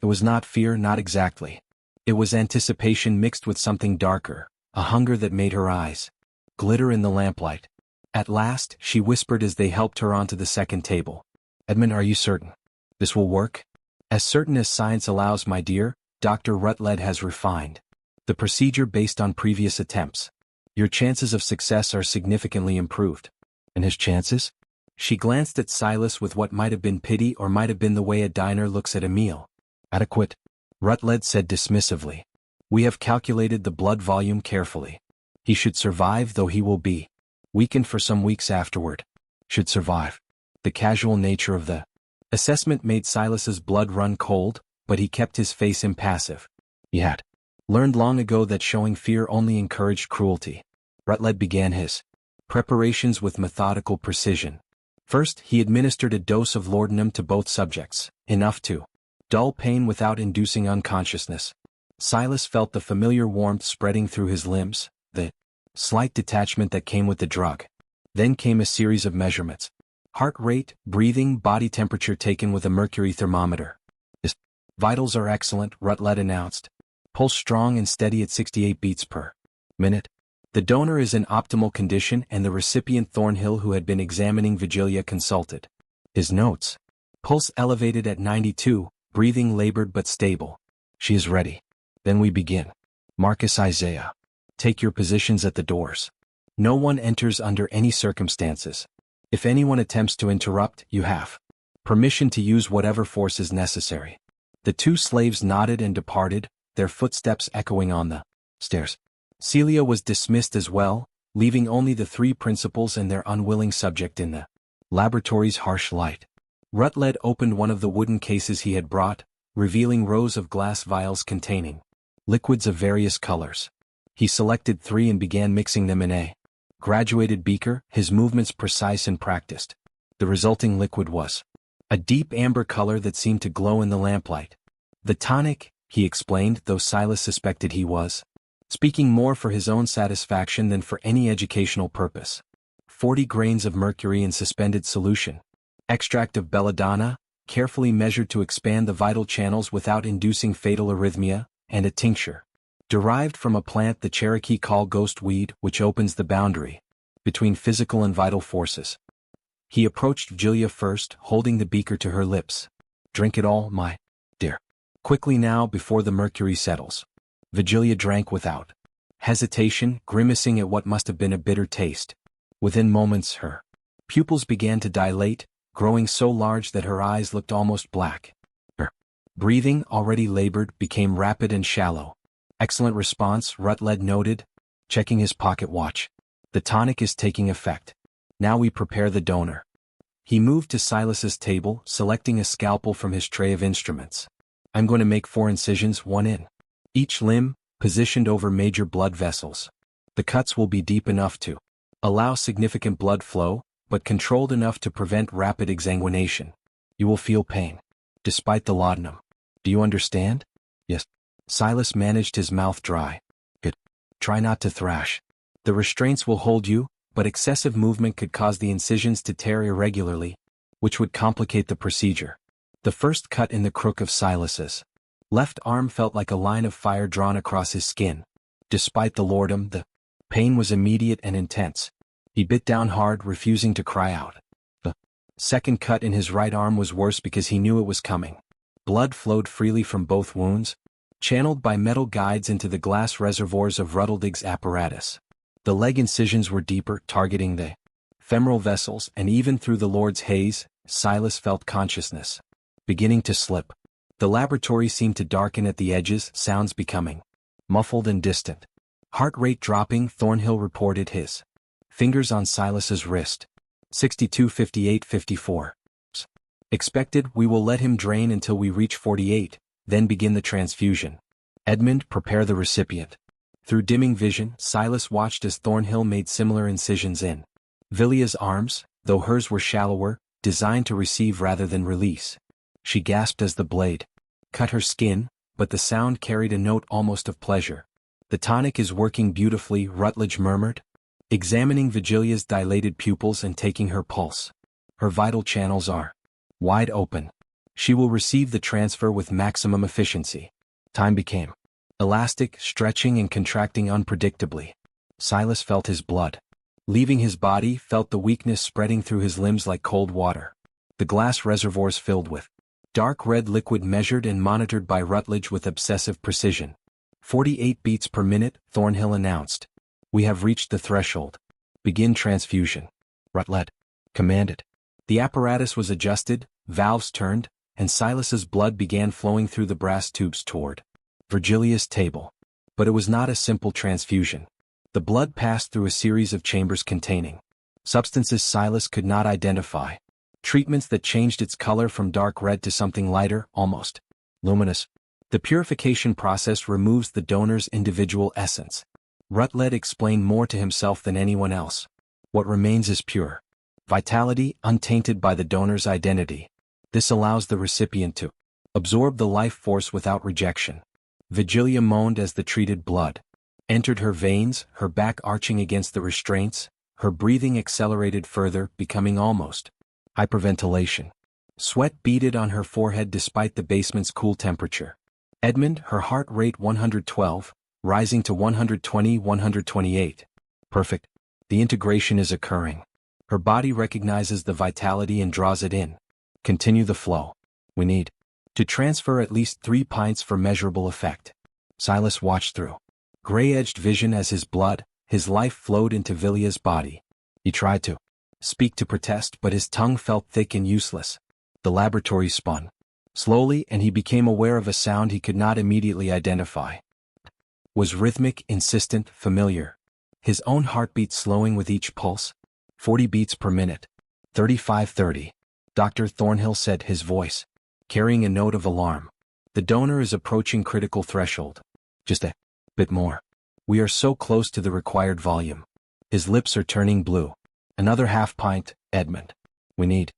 It was not fear, not exactly. It was anticipation mixed with something darker, a hunger that made her eyes glitter in the lamplight. At last, she whispered as they helped her onto the second table. "Edmund, are you certain this will work?" "As certain as science allows, my dear. Dr. Rutledge has refined the procedure based on previous attempts. Your chances of success are significantly improved." "And his chances?" She glanced at Silas with what might have been pity or might have been the way a diner looks at a meal. "Adequate," Rutledge said dismissively. "We have calculated the blood volume carefully. He should survive, though he will be weakened for some weeks afterward." "Should survive." The casual nature of the assessment made Silas's blood run cold, but he kept his face impassive. He had learned long ago that showing fear only encouraged cruelty. Rutledge began his preparations with methodical precision. First, he administered a dose of laudanum to both subjects, enough to dull pain without inducing unconsciousness. Silas felt the familiar warmth spreading through his limbs, the slight detachment that came with the drug. Then came a series of measurements. Heart rate, breathing, body temperature taken with a mercury thermometer. "His vitals are excellent," Rutledge announced. "Pulse strong and steady at 68 beats per minute. The donor is in optimal condition and the recipient Thornhill, who had been examining Vigilia, consulted his notes. Pulse elevated at 92, breathing labored but stable. She is ready. Then we begin. Marcus, Isaiah. Take your positions at the doors. No one enters under any circumstances. If anyone attempts to interrupt, you have permission to use whatever force is necessary." The two slaves nodded and departed, their footsteps echoing on the stairs. Celia was dismissed as well, leaving only the three principals and their unwilling subject in the laboratory's harsh light. Rutledge opened one of the wooden cases he had brought, revealing rows of glass vials containing liquids of various colors. He selected 3 and began mixing them in a graduated beaker, his movements precise and practiced. The resulting liquid was a deep amber color that seemed to glow in the lamplight. "The tonic," he explained, though Silas suspected he was speaking more for his own satisfaction than for any educational purpose. 40 grains of mercury in suspended solution. Extract of belladonna, carefully measured to expand the vital channels without inducing fatal arrhythmia, and a tincture derived from a plant the Cherokee call ghost weed, which opens the boundary between physical and vital forces. He approached Vigilia first, holding the beaker to her lips. "Drink it all, my dear. Quickly now, before the mercury settles." Vigilia drank without hesitation, grimacing at what must have been a bitter taste. Within moments her pupils began to dilate, growing so large that her eyes looked almost black. Her breathing, already labored, became rapid and shallow. "Excellent response," Rutledge noted, checking his pocket watch. "The tonic is taking effect. Now we prepare the donor." He moved to Silas's table, selecting a scalpel from his tray of instruments. "I'm going to make 4 incisions, one in each limb, positioned over major blood vessels. The cuts will be deep enough to allow significant blood flow, but controlled enough to prevent rapid exsanguination. You will feel pain, despite the laudanum. Do you understand?" "Yes." Silas managed his mouth dry. "Good. Try not to thrash. The restraints will hold you, but excessive movement could cause the incisions to tear irregularly, which would complicate the procedure." The first cut in the crook of Silas's left arm felt like a line of fire drawn across his skin. Despite the laudanum, the pain was immediate and intense. He bit down hard, refusing to cry out. The second cut in his right arm was worse because he knew it was coming. Blood flowed freely from both wounds, channeled by metal guides into the glass reservoirs of Rutledge's apparatus. The leg incisions were deeper, targeting the femoral vessels, and even through the Lord's haze, Silas felt consciousness beginning to slip. The laboratory seemed to darken at the edges, sounds becoming muffled and distant. Heart rate dropping, Thornhill reported, his fingers on Silas's wrist. 62, 58, 54. Expected, we will let him drain until we reach 48, then begin the transfusion. Edmund, prepare the recipient. Through dimming vision, Silas watched as Thornhill made similar incisions in Villia's arms, though hers were shallower, designed to receive rather than release. She gasped as the blade cut her skin, but the sound carried a note almost of pleasure. "The tonic is working beautifully," Rutledge murmured, examining Vigilia's dilated pupils and taking her pulse. "Her vital channels are wide open. She will receive the transfer with maximum efficiency." Time became elastic, stretching and contracting unpredictably. Silas felt his blood leaving his body, felt the weakness spreading through his limbs like cold water. The glass reservoirs filled with dark red liquid measured and monitored by Rutledge with obsessive precision. 48 beats per minute, Thornhill announced. "We have reached the threshold. Begin transfusion," Rutledge commanded. The apparatus was adjusted, valves turned, and Silas's blood began flowing through the brass tubes toward Virgilia's table. But it was not a simple transfusion. The blood passed through a series of chambers containing substances Silas could not identify. Treatments that changed its color from dark red to something lighter, almost luminous. The purification process removes the donor's individual essence. Rutledge explained more to himself than anyone else. What remains is pure vitality, untainted by the donor's identity. This allows the recipient to absorb the life force without rejection. Vigilia moaned as the treated blood entered her veins, her back arching against the restraints, her breathing accelerated further, becoming almost hyperventilation. Sweat beaded on her forehead despite the basement's cool temperature. Edmund, her heart rate 112, rising to 120, 128. Perfect. The integration is occurring. Her body recognizes the vitality and draws it in. Continue the flow. We need to transfer at least 3 pints for measurable effect. Silas watched through gray-edged vision as his blood, his life flowed into Villia's body. He tried to speak to protest, but his tongue felt thick and useless. The laboratory spun slowly, and he became aware of a sound he could not immediately identify. It was rhythmic, insistent, familiar. His own heartbeat slowing with each pulse. 40 beats per minute. 35:30. Dr. Thornhill said, his voice carrying a note of alarm. "The donor is approaching critical threshold. Just a bit more. We are so close to the required volume." His lips are turning blue. "Another half pint, Edmund. We need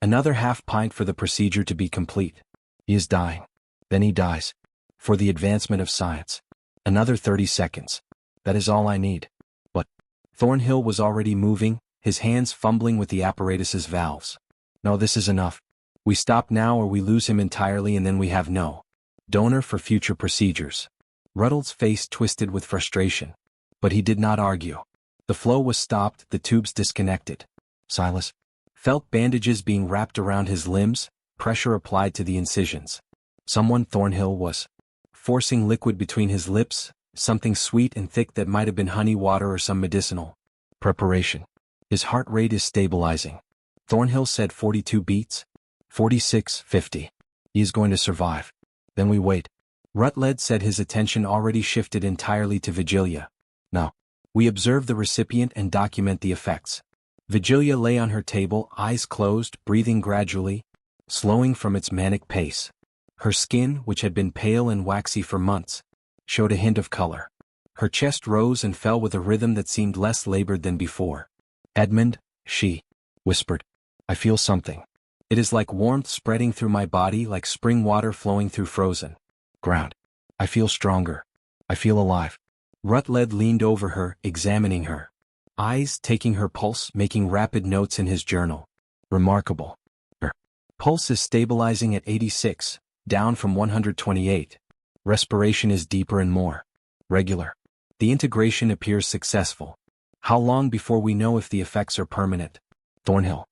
another half pint for the procedure to be complete. He is dying. Then he dies. For the advancement of science. Another 30 seconds. That is all I need." But Thornhill was already moving, his hands fumbling with the apparatus's valves. "No, this is enough. We stop now or we lose him entirely, and then we have no donor for future procedures." Rutledge's face twisted with frustration. But he did not argue. The flow was stopped, the tubes disconnected. Silas felt bandages being wrapped around his limbs, pressure applied to the incisions. Someone, Thornhill, was forcing liquid between his lips, something sweet and thick that might have been honey water or some medicinal preparation. "His heart rate is stabilizing," Thornhill said. 42 beats. 46:50. "He is going to survive. Then we wait." Rutledge said, his attention already shifted entirely to Vigilia. "Now, we observe the recipient and document the effects." Vigilia lay on her table, eyes closed, breathing gradually, slowing from its manic pace. Her skin, which had been pale and waxy for months, showed a hint of color. Her chest rose and fell with a rhythm that seemed less labored than before. "Edmund," she whispered, "I feel something. It is like warmth spreading through my body, like spring water flowing through frozen ground. I feel stronger. I feel alive." Rutledge leaned over her, examining her eyes, taking her pulse, making rapid notes in his journal. "Remarkable. Her pulse is stabilizing at 86, down from 128. Respiration is deeper and more regular. The integration appears successful. How long before we know if the effects are permanent?" Thornhill.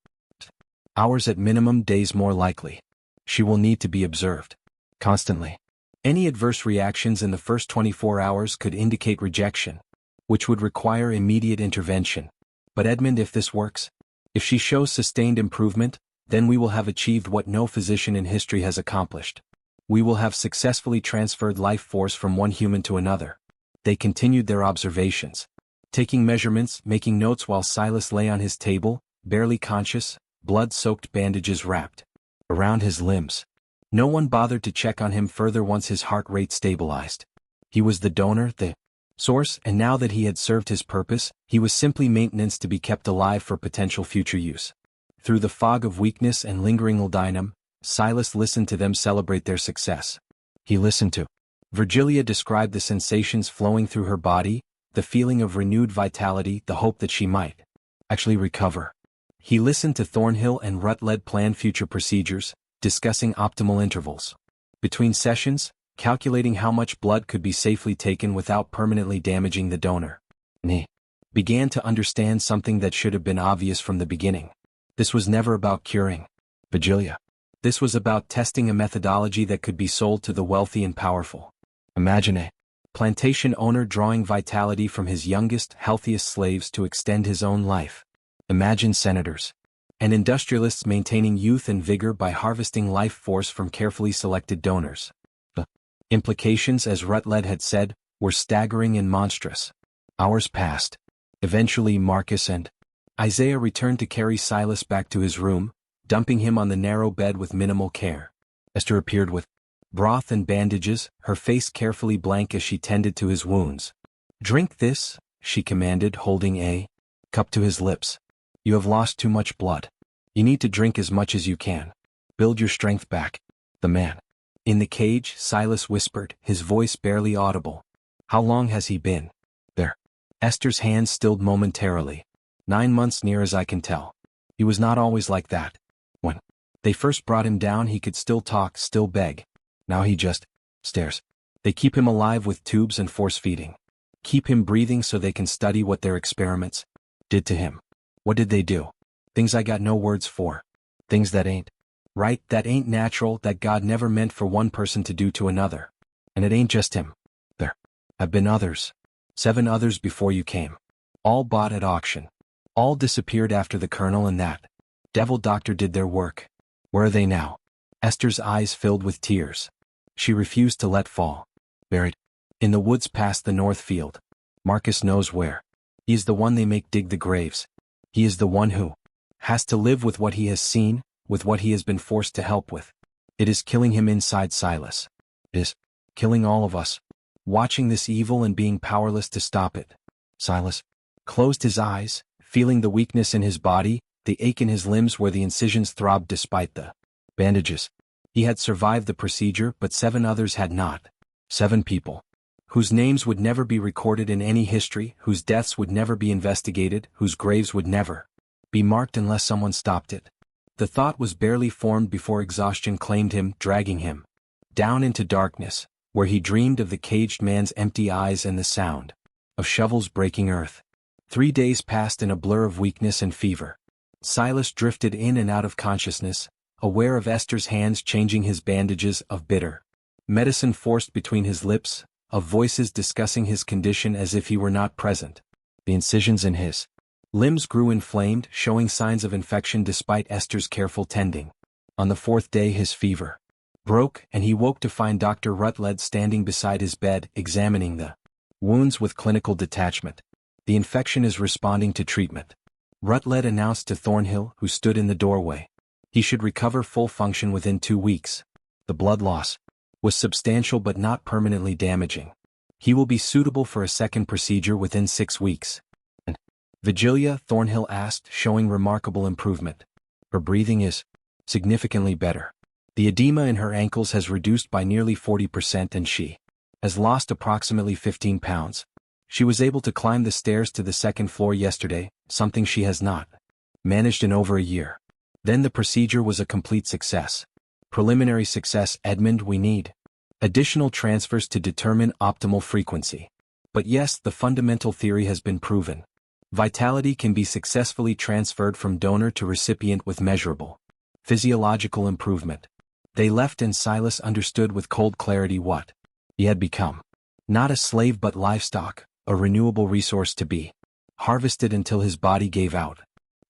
"Hours at minimum, days more likely. She will need to be observed constantly. Any adverse reactions in the first 24 hours could indicate rejection, which would require immediate intervention. But Edmund, if this works, if she shows sustained improvement, then we will have achieved what no physician in history has accomplished. We will have successfully transferred life force from one human to another." They continued their observations, taking measurements, making notes while Silas lay on his table, barely conscious, blood-soaked bandages wrapped around his limbs. No one bothered to check on him further once his heart rate stabilized. He was the donor, the source, and now that he had served his purpose, he was simply maintenance to be kept alive for potential future use. Through the fog of weakness and lingering laudanum, Silas listened to them celebrate their success. He listened to Virgilia describe the sensations flowing through her body, the feeling of renewed vitality, the hope that she might actually recover. He listened to Thornhill and Rutledge plan future procedures, discussing optimal intervals between sessions, calculating how much blood could be safely taken without permanently damaging the donor. And he began to understand something that should have been obvious from the beginning. This was never about curing Virgilia. This was about testing a methodology that could be sold to the wealthy and powerful. Imagine a plantation owner drawing vitality from his youngest, healthiest slaves to extend his own life. Imagine senators and industrialists maintaining youth and vigor by harvesting life force from carefully selected donors. The implications, as Rutledge had said, were staggering and monstrous. Hours passed. Eventually Marcus and Isaiah returned to carry Silas back to his room, dumping him on the narrow bed with minimal care. Esther appeared with broth and bandages, her face carefully blank as she tended to his wounds. "Drink this," she commanded, holding a cup to his lips. "You have lost too much blood. You need to drink as much as you can. Build your strength back." The man in the cage, Silas whispered, his voice barely audible. "How long has he been there?" Esther's hands stilled momentarily. 9 months near as I can tell. He was not always like that. When they first brought him down he could still talk, still beg. Now he just stares. They keep him alive with tubes and force feeding. Keep him breathing so they can study what their experiments did to him. What did they do? Things I got no words for. Things that ain't right, that ain't natural, that God never meant for one person to do to another. And it ain't just him. There have been others. 7 others before you came. All bought at auction. All disappeared after the colonel and that devil doctor did their work. Where are they now? Esther's eyes filled with tears. She refused to let fall. Buried in the woods past the north field. Marcus knows where. He is the one they make dig the graves. He is the one who has to live with what he has seen, with what he has been forced to help with. It is killing him inside Silas. It is killing all of us. Watching this evil and being powerless to stop it. Silas closed his eyes, feeling the weakness in his body, the ache in his limbs where the incisions throbbed despite the bandages. He had survived the procedure, but 7 others had not. 7 people whose names would never be recorded in any history, whose deaths would never be investigated, whose graves would never be marked unless someone stopped it. The thought was barely formed before exhaustion claimed him, dragging him down into darkness, where he dreamed of the caged man's empty eyes and the sound of shovels breaking earth. 3 days passed in a blur of weakness and fever. Silas drifted in and out of consciousness, aware of Esther's hands changing his bandages, of bitter medicine forced between his lips, of voices discussing his condition as if he were not present. The incisions in his limbs grew inflamed, showing signs of infection despite Esther's careful tending. On the 4th day his fever broke, and he woke to find Dr. Rutledge standing beside his bed, examining the wounds with clinical detachment. "The infection is responding to treatment," Rutledge announced to Thornhill, who stood in the doorway. "He should recover full function within 2 weeks. The blood loss was substantial but not permanently damaging. He will be suitable for a second procedure within 6 weeks." "And Virgilia?" Thornhill asked, showing remarkable improvement. "Her breathing is significantly better. The edema in her ankles has reduced by nearly 40% and she has lost approximately 15 pounds. She was able to climb the stairs to the 2nd floor yesterday, something she has not managed in over a year. Then the procedure was a complete success. Preliminary success, Edmund. We need additional transfers to determine optimal frequency. But yes, the fundamental theory has been proven. Vitality can be successfully transferred from donor to recipient with measurable physiological improvement." They left and Silas understood with cold clarity what he had become. Not a slave but livestock, a renewable resource to be harvested until his body gave out.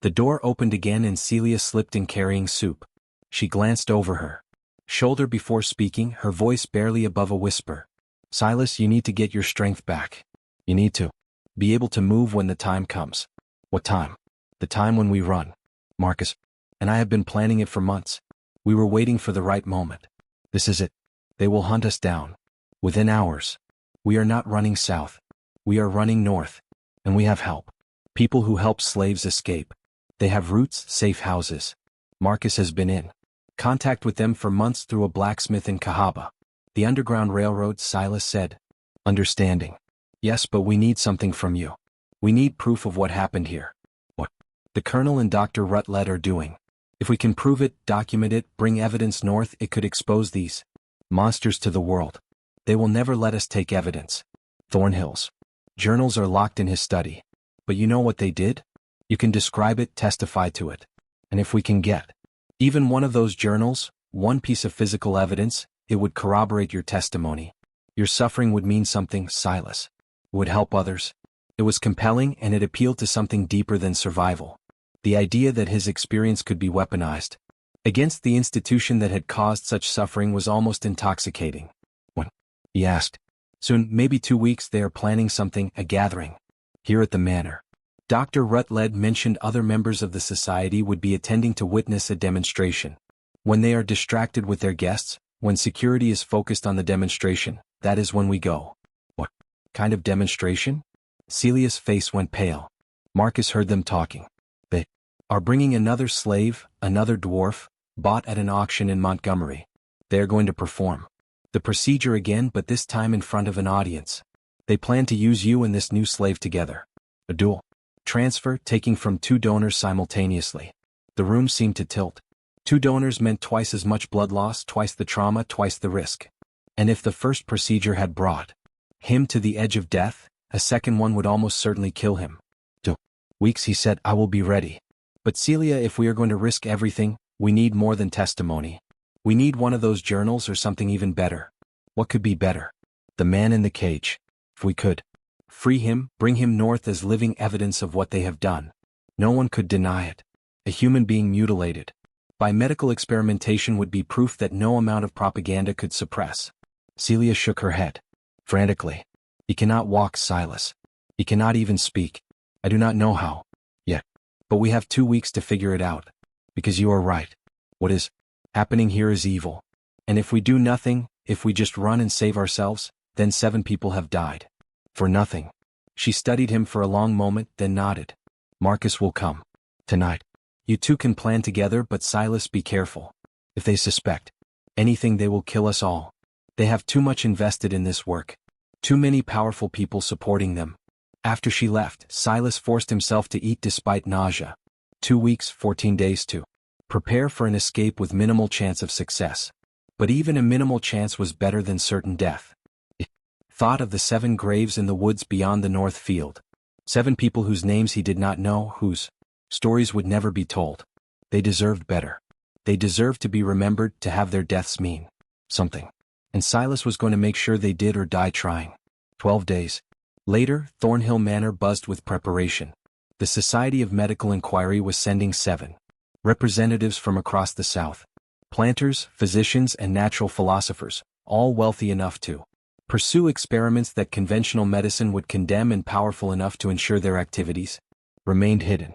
The door opened again and Celia slipped in carrying soup. She glanced over her shoulder before speaking, her voice barely above a whisper. "Silas, you need to get your strength back. You need to be able to move when the time comes." "What time?" "The time when we run. Marcus and I have been planning it for months. We were waiting for the right moment. This is it. They will hunt us down. Within hours. We are not running south. We are running north. And we have help. People who help slaves escape. They have roots, safe houses. Marcus has been in contact with them for months through a blacksmith in Cahaba. The Underground Railroad, Silas said. Understanding. Yes, but we need something from you. We need proof of what happened here. What the Colonel and Dr. Rutledge are doing. If we can prove it, document it, bring evidence north, it could expose these monsters to the world. They will never let us take evidence. Thornhill's journals are locked in his study. But you know what they did? You can describe it, testify to it. And if we can get even one of those journals, one piece of physical evidence, it would corroborate your testimony. Your suffering would mean something, Silas. It would help others. It was compelling, and it appealed to something deeper than survival. The idea that his experience could be weaponized against the institution that had caused such suffering was almost intoxicating. When? He asked. Soon, maybe 2 weeks, they are planning something, a gathering. Here at the manor. Dr. Rutledge mentioned other members of the society would be attending to witness a demonstration. When they are distracted with their guests, when security is focused on the demonstration, that is when we go. What kind of demonstration? Celia's face went pale. Marcus heard them talking. They are bringing another slave, another dwarf, bought at an auction in Montgomery. They are going to perform the procedure again, but this time in front of an audience. They plan to use you and this new slave together. A dual transfer, taking from 2 donors simultaneously. The room seemed to tilt. 2 donors meant twice as much blood loss, twice the trauma, twice the risk. And if the first procedure had brought him to the edge of death, a second one would almost certainly kill him. 2 weeks, he said, I will be ready. But Celia, if we are going to risk everything, we need more than testimony. We need one of those journals or something even better. What could be better? The man in the cage. If we could free him, bring him north as living evidence of what they have done. No one could deny it. A human being mutilated by medical experimentation would be proof that no amount of propaganda could suppress. Celia shook her head frantically. He cannot walk, Silas. He cannot even speak. I do not know how yet. But we have 2 weeks to figure it out. Because you are right. What is happening here is evil. And if we do nothing, if we just run and save ourselves, then 7 people have died. For nothing. She studied him for a long moment, then nodded. Marcus will come. Tonight. You 2 can plan together, but Silas, be careful. If they suspect anything, they will kill us all. They have too much invested in this work. Too many powerful people supporting them. After she left, Silas forced himself to eat despite nausea. 2 weeks, 14 days to prepare for an escape with minimal chance of success. But even a minimal chance was better than certain death. He thought of the 7 graves in the woods beyond the north field. 7 people whose names he did not know, whose stories would never be told. They deserved better. They deserved to be remembered, to have their deaths mean something. And Silas was going to make sure they did or die trying. 12 days later, Thornhill Manor buzzed with preparation. The Society of Medical Inquiry was sending 7 representatives from across the South. Planters, physicians, and natural philosophers, all wealthy enough to pursue experiments that conventional medicine would condemn and powerful enough to ensure their activities remained hidden.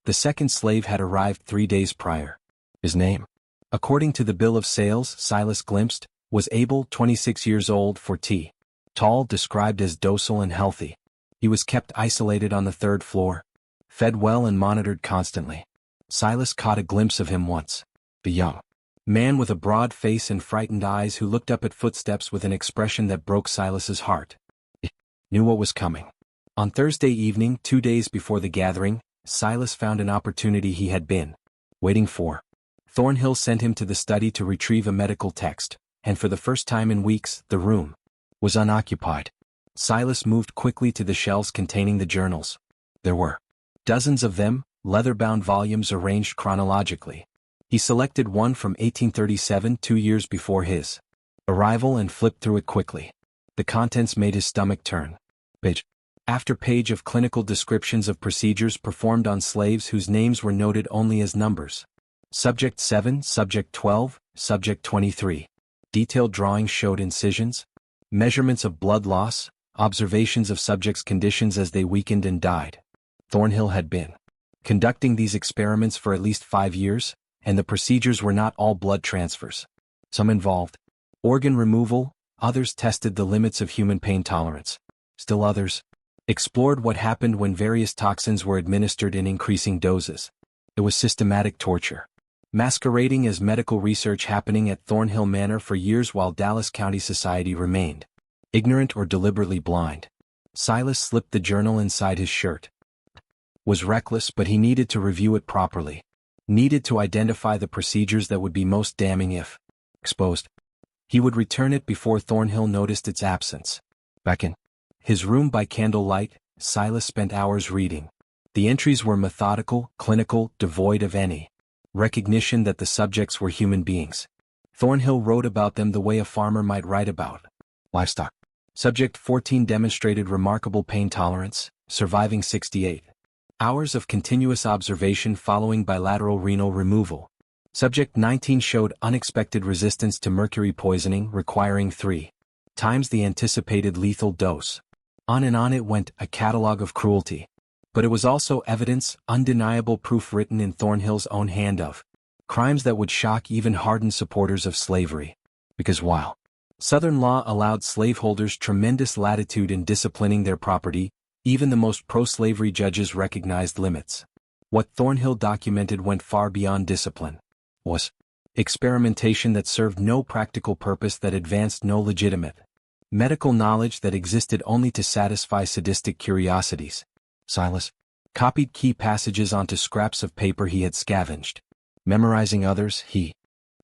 The second slave had arrived 3 days prior. His name, according to the bill of sales Silas glimpsed, was Abel, 26 years old, 40. Tall, described as docile and healthy. He was kept isolated on the 3rd floor, fed well and monitored constantly. Silas caught a glimpse of him once. The young man with a broad face and frightened eyes who looked up at footsteps with an expression that broke Silas's heart. He knew what was coming. On Thursday evening, 2 days before the gathering, Silas found an opportunity he had been waiting for. Thornhill sent him to the study to retrieve a medical text, and for the first time in weeks, the room was unoccupied. Silas moved quickly to the shelves containing the journals. There were dozens of them, leather-bound volumes arranged chronologically. He selected one from 1837, 2 years before his arrival, and flipped through it quickly. The contents made his stomach turn. Page after page of clinical descriptions of procedures performed on slaves whose names were noted only as numbers. Subject 7, Subject 12, Subject 23. Detailed drawings showed incisions, measurements of blood loss, observations of subjects' conditions as they weakened and died. Thornhill had been conducting these experiments for at least 5 years, and the procedures were not all blood transfers. Some involved organ removal, others tested the limits of human pain tolerance. Still others Explored what happened when various toxins were administered in increasing doses. It was systematic torture, masquerading as medical research happening at Thornhill Manor for years while Dallas County society remained ignorant or deliberately blind. Silas slipped the journal inside his shirt. Was reckless, but he needed to review it properly. Needed to identify the procedures that would be most damning if exposed. He would return it before Thornhill noticed its absence. Back in his room by candlelight, Silas spent hours reading. The entries were methodical, clinical, devoid of any recognition that the subjects were human beings. Thornhill wrote about them the way a farmer might write about livestock. Subject 14 demonstrated remarkable pain tolerance, surviving 68 hours of continuous observation following bilateral renal removal. Subject 19 showed unexpected resistance to mercury poisoning, requiring 3 times the anticipated lethal dose. On and on it went, a catalog of cruelty. But it was also evidence, undeniable proof written in Thornhill's own hand of crimes that would shock even hardened supporters of slavery. Because while Southern law allowed slaveholders tremendous latitude in disciplining their property, even the most pro-slavery judges recognized limits. What Thornhill documented went far beyond discipline. Was experimentation that served no practical purpose, that advanced no legitimate medical knowledge, that existed only to satisfy sadistic curiosities. Silas copied key passages onto scraps of paper he had scavenged. Memorizing others, he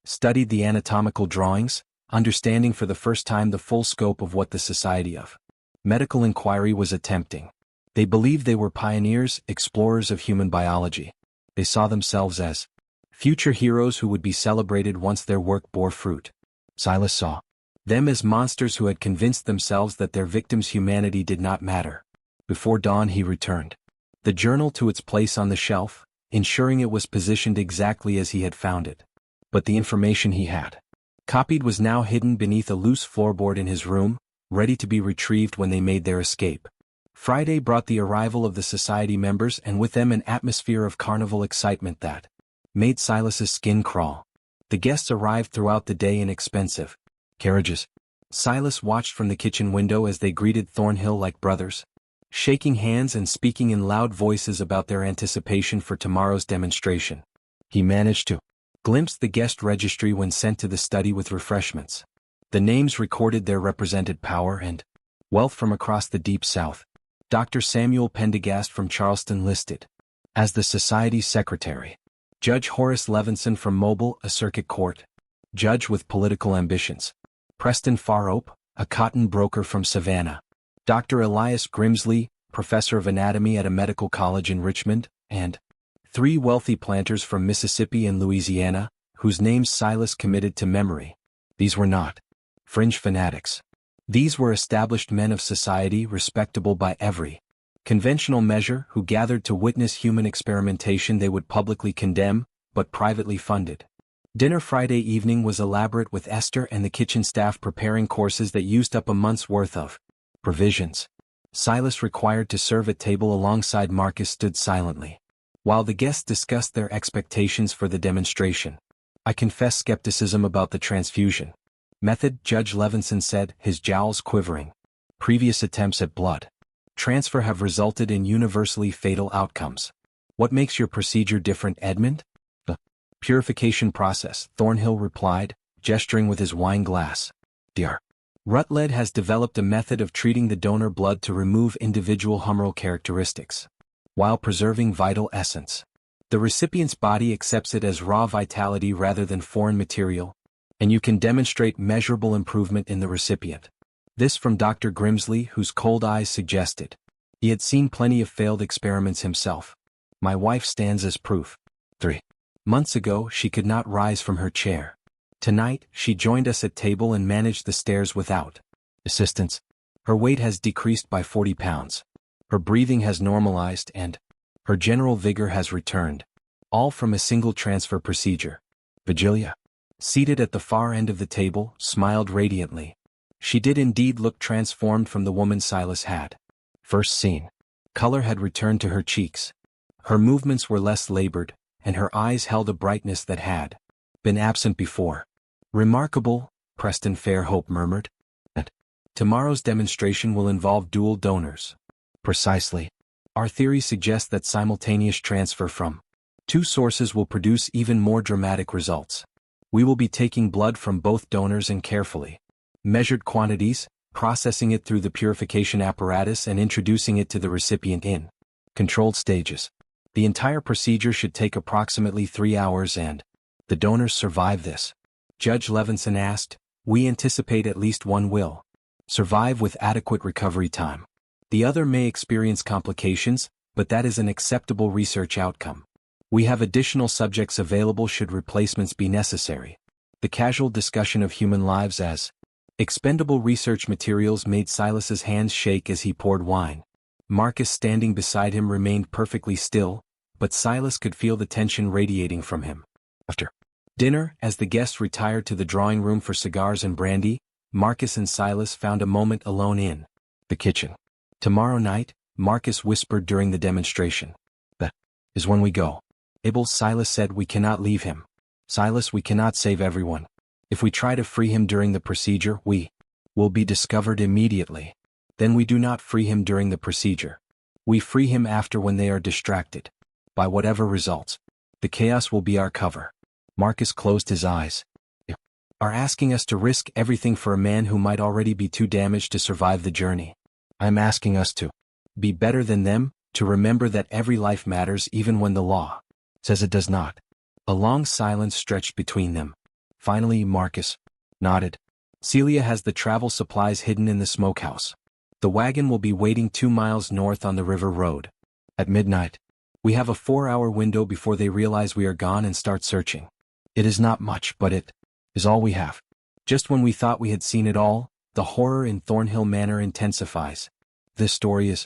studied the anatomical drawings, understanding for the first time the full scope of what the Society of Medical Inquiry was attempting. They believed they were pioneers, explorers of human biology. They saw themselves as future heroes who would be celebrated once their work bore fruit. Silas saw them as monsters who had convinced themselves that their victims' humanity did not matter. Before dawn he returned the journal to its place on the shelf, ensuring it was positioned exactly as he had found it. But the information he had copied was now hidden beneath a loose floorboard in his room, ready to be retrieved when they made their escape. Friday brought the arrival of the society members, and with them an atmosphere of carnival excitement that made Silas's skin crawl. The guests arrived throughout the day in expensive carriages. Silas watched from the kitchen window as they greeted Thornhill like brothers, shaking hands and speaking in loud voices about their anticipation for tomorrow's demonstration. He managed to glimpse the guest registry when sent to the study with refreshments. The names recorded there represented power and wealth from across the deep South. Dr. Samuel Pendergast from Charleston listed as the Society's secretary. Judge Horace Levinson from Mobile, a circuit court judge with political ambitions. Preston Farope, a cotton broker from Savannah. Dr. Elias Grimsley, professor of anatomy at a medical college in Richmond, and 3 wealthy planters from Mississippi and Louisiana, whose names Silas committed to memory. These were not fringe fanatics. These were established men of society, respectable by every conventional measure, who gathered to witness human experimentation they would publicly condemn, but privately funded. Dinner Friday evening was elaborate, with Esther and the kitchen staff preparing courses that used up a month's worth of provisions. Silas, required to serve at table alongside Marcus, stood silently while the guests discussed their expectations for the demonstration. I confess skepticism about the transfusion method, Judge Levinson said, his jowls quivering. Previous attempts at blood transfer have resulted in universally fatal outcomes. What makes your procedure different, Edmund? The purification process, Thornhill replied, gesturing with his wine glass. Dr. Rutledge has developed a method of treating the donor blood to remove individual humoral characteristics while preserving vital essence. The recipient's body accepts it as raw vitality rather than foreign material, and you can demonstrate measurable improvement in the recipient. This from Dr. Grimsley, whose cold eyes suggested he had seen plenty of failed experiments himself. My wife stands as proof. 3 months ago she could not rise from her chair. Tonight she joined us at table and managed the stairs without assistance. Her weight has decreased by 40 pounds. Her breathing has normalized and her general vigor has returned. All from a single transfer procedure. Vigilia, seated at the far end of the table, smiled radiantly. She did indeed look transformed from the woman Silas had first seen. Color had returned to her cheeks. Her movements were less labored, and her eyes held a brightness that had been absent before. Remarkable, Preston Fairhope murmured. And tomorrow's demonstration will involve dual donors. Precisely. Our theory suggests that simultaneous transfer from two sources will produce even more dramatic results. We will be taking blood from both donors and carefully measured quantities, processing it through the purification apparatus and introducing it to the recipient in controlled stages. The entire procedure should take approximately 3 hours and the donors survive this. Judge Levinson asked, we anticipate at least one will survive with adequate recovery time. The other may experience complications, but that is an acceptable research outcome. We have additional subjects available should replacements be necessary. The casual discussion of human lives as expendable research materials made Silas's hands shake as he poured wine. Marcus standing beside him remained perfectly still, but Silas could feel the tension radiating from him. After dinner, as the guests retired to the drawing room for cigars and brandy, Marcus and Silas found a moment alone in the kitchen. Tomorrow night, Marcus whispered during the demonstration. That is when we go. Abel, Silas said, we cannot leave him. Silas, we cannot save everyone. If we try to free him during the procedure, we will be discovered immediately. Then we do not free him during the procedure. We free him after when they are distracted. By whatever results. The chaos will be our cover. Marcus closed his eyes. You are asking us to risk everything for a man who might already be too damaged to survive the journey. I am asking us to be better than them, to remember that every life matters even when the law says it does not. A long silence stretched between them. Finally, Marcus nodded. Celia has the travel supplies hidden in the smokehouse. The wagon will be waiting 2 miles north on the river road. At midnight. We have a 4-hour window before they realize we are gone and start searching. It is not much, but it is all we have. Just when we thought we had seen it all, the horror in Thornhill Manor intensifies. This story is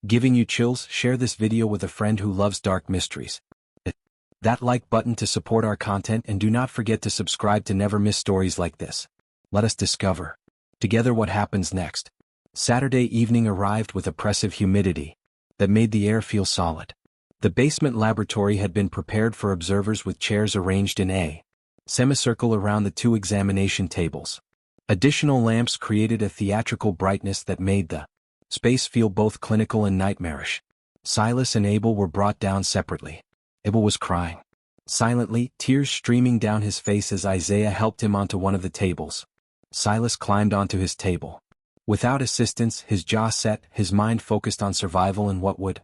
giving you chills. Share this video with a friend who loves dark mysteries. Hit that like button to support our content and do not forget to subscribe to never miss stories like this. Let us discover together what happens next. Saturday evening arrived with oppressive humidity that made the air feel solid. The basement laboratory had been prepared for observers with chairs arranged in a semicircle around the 2 examination tables. Additional lamps created a theatrical brightness that made the space feel both clinical and nightmarish. Silas and Abel were brought down separately. Abel was crying silently, tears streaming down his face as Isaiah helped him onto one of the tables. Silas climbed onto his table. Without assistance, his jaw set, his mind focused on survival and what would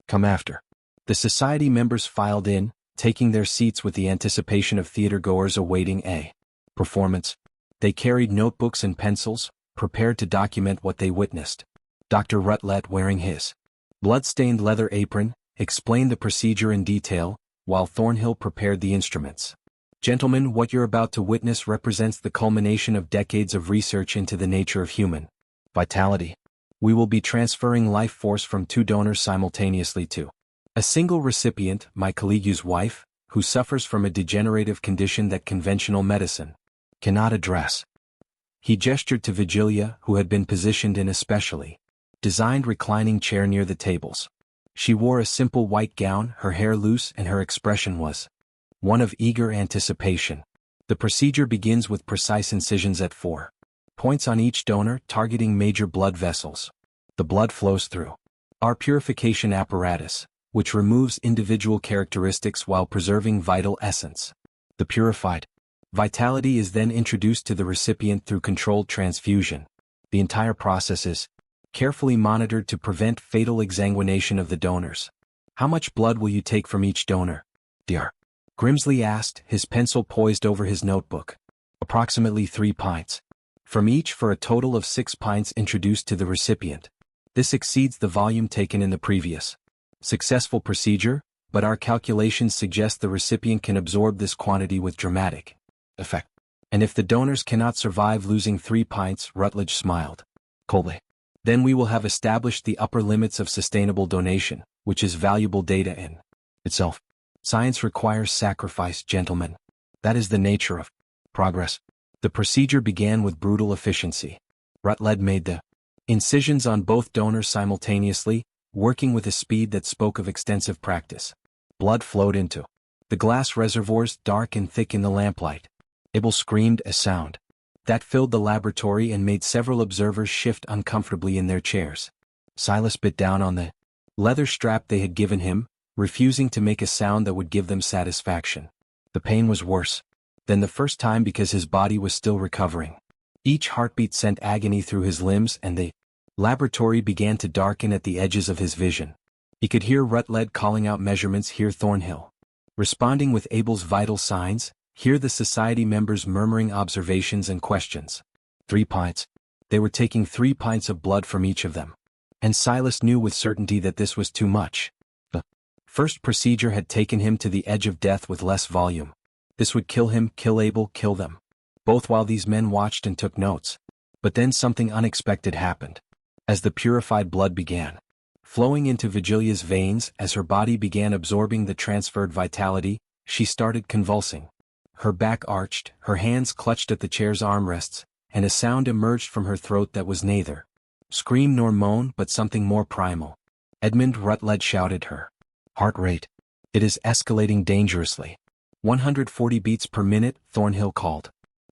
come after. The society members filed in, taking their seats with the anticipation of theatergoers awaiting a performance. They carried notebooks and pencils, prepared to document what they witnessed. Dr. Rutledge, wearing his blood-stained leather apron, explained the procedure in detail, while Thornhill prepared the instruments. Gentlemen, what you're about to witness represents the culmination of decades of research into the nature of human vitality. We will be transferring life force from 2 donors simultaneously to a single recipient, my colleague's wife, who suffers from a degenerative condition that conventional medicine cannot address. He gestured to Vigilia, who had been positioned in a specially designed reclining chair near the tables. She wore a simple white gown, her hair loose, and her expression was one of eager anticipation. The procedure begins with precise incisions at 4 points on each donor, targeting major blood vessels. The blood flows through our purification apparatus, which removes individual characteristics while preserving vital essence. The purified vitality is then introduced to the recipient through controlled transfusion. The entire process is carefully monitored to prevent fatal exsanguination of the donors. How much blood will you take from each donor? Dr. Grimsley asked, his pencil poised over his notebook. Approximately 3 pints. From each for a total of 6 pints introduced to the recipient. This exceeds the volume taken in the previous successful procedure, but our calculations suggest the recipient can absorb this quantity with dramatic effect. And if the donors cannot survive losing 3 pints, Rutledge smiled coldly, then we will have established the upper limits of sustainable donation, which is valuable data in itself. Science requires sacrifice, gentlemen. That is the nature of progress. The procedure began with brutal efficiency. Rutledge made the incisions on both donors simultaneously, working with a speed that spoke of extensive practice. Blood flowed into the glass reservoirs, dark and thick in the lamplight. Abel screamed a sound that filled the laboratory and made several observers shift uncomfortably in their chairs. Silas bit down on the leather strap they had given him, refusing to make a sound that would give them satisfaction. The pain was worse than the first time because his body was still recovering. Each heartbeat sent agony through his limbs, and the laboratory began to darken at the edges of his vision. He could hear Rutledge calling out measurements, hear Thornhill responding with Abel's vital signs, hear the society members murmuring observations and questions. 3 pints. They were taking 3 pints of blood from each of them. And Silas knew with certainty that this was too much. The first procedure had taken him to the edge of death with less volume. This would kill him, kill Abel, kill them. Both while these men watched and took notes. But then something unexpected happened. As the purified blood began flowing into Vigilia's veins, as her body began absorbing the transferred vitality, she started convulsing. Her back arched, her hands clutched at the chair's armrests, and a sound emerged from her throat that was neither scream nor moan but something more primal. Edmund Rutledge shouted her heart rate. It is escalating dangerously. 140 beats per minute, Thornhill called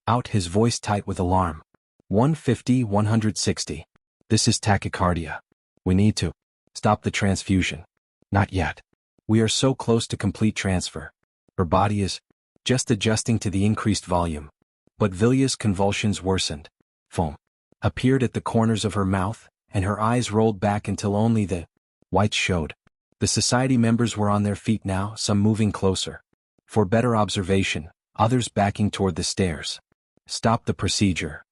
out, his voice tight with alarm. 150, 160. This is tachycardia. We need to stop the transfusion. Not yet. We are so close to complete transfer. Her body is just adjusting to the increased volume. But Villia's convulsions worsened. Foam appeared at the corners of her mouth, and her eyes rolled back until only the whites showed. The society members were on their feet now, some moving closer for better observation, others backing toward the stairs. Stop the procedure,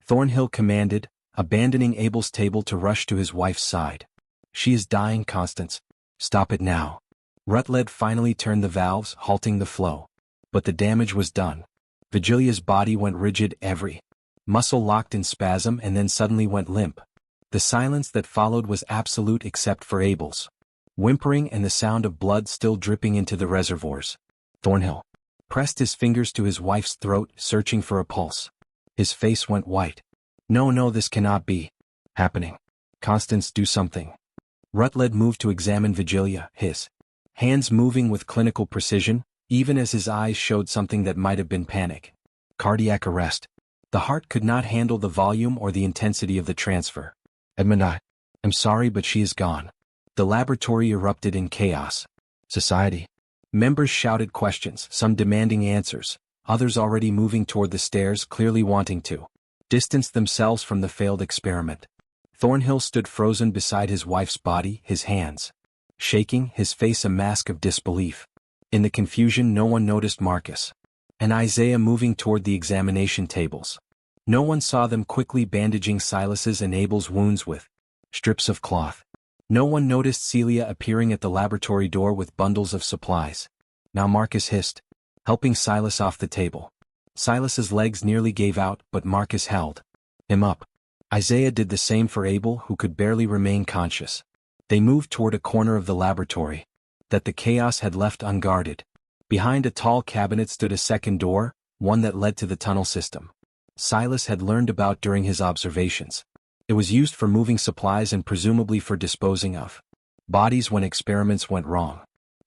Thornhill commanded, abandoning Abel's table to rush to his wife's side. She is dying, Constance. Stop it now. Rutledge finally turned the valves, halting the flow. But the damage was done. Vigilia's body went rigid, every muscle locked in spasm, and then suddenly went limp. The silence that followed was absolute except for Abel's whimpering and the sound of blood still dripping into the reservoirs. Thornhill pressed his fingers to his wife's throat, searching for a pulse. His face went white. No, this cannot be happening. Constance, do something. Rutledge moved to examine Vigilia, his hands moving with clinical precision, even as his eyes showed something that might have been panic. Cardiac arrest. The heart could not handle the volume or the intensity of the transfer. Edmund, I'm sorry, but she is gone. The laboratory erupted in chaos. Society members shouted questions, some demanding answers, others already moving toward the stairs, clearly wanting to distance themselves from the failed experiment. Thornhill stood frozen beside his wife's body, his hands shaking, his face a mask of disbelief. In the confusion, no one noticed Marcus and Isaiah moving toward the examination tables. No one saw them quickly bandaging Silas's and Abel's wounds with strips of cloth. No one noticed Celia appearing at the laboratory door with bundles of supplies. Now Marcus hissed, helping Silas off the table. Silas's legs nearly gave out, but Marcus held him up. Isaiah did the same for Abel, who could barely remain conscious. They moved toward a corner of the laboratory that the chaos had left unguarded. Behind a tall cabinet stood a second door, one that led to the tunnel system Silas had learned about during his observations. It was used for moving supplies and presumably for disposing of bodies when experiments went wrong.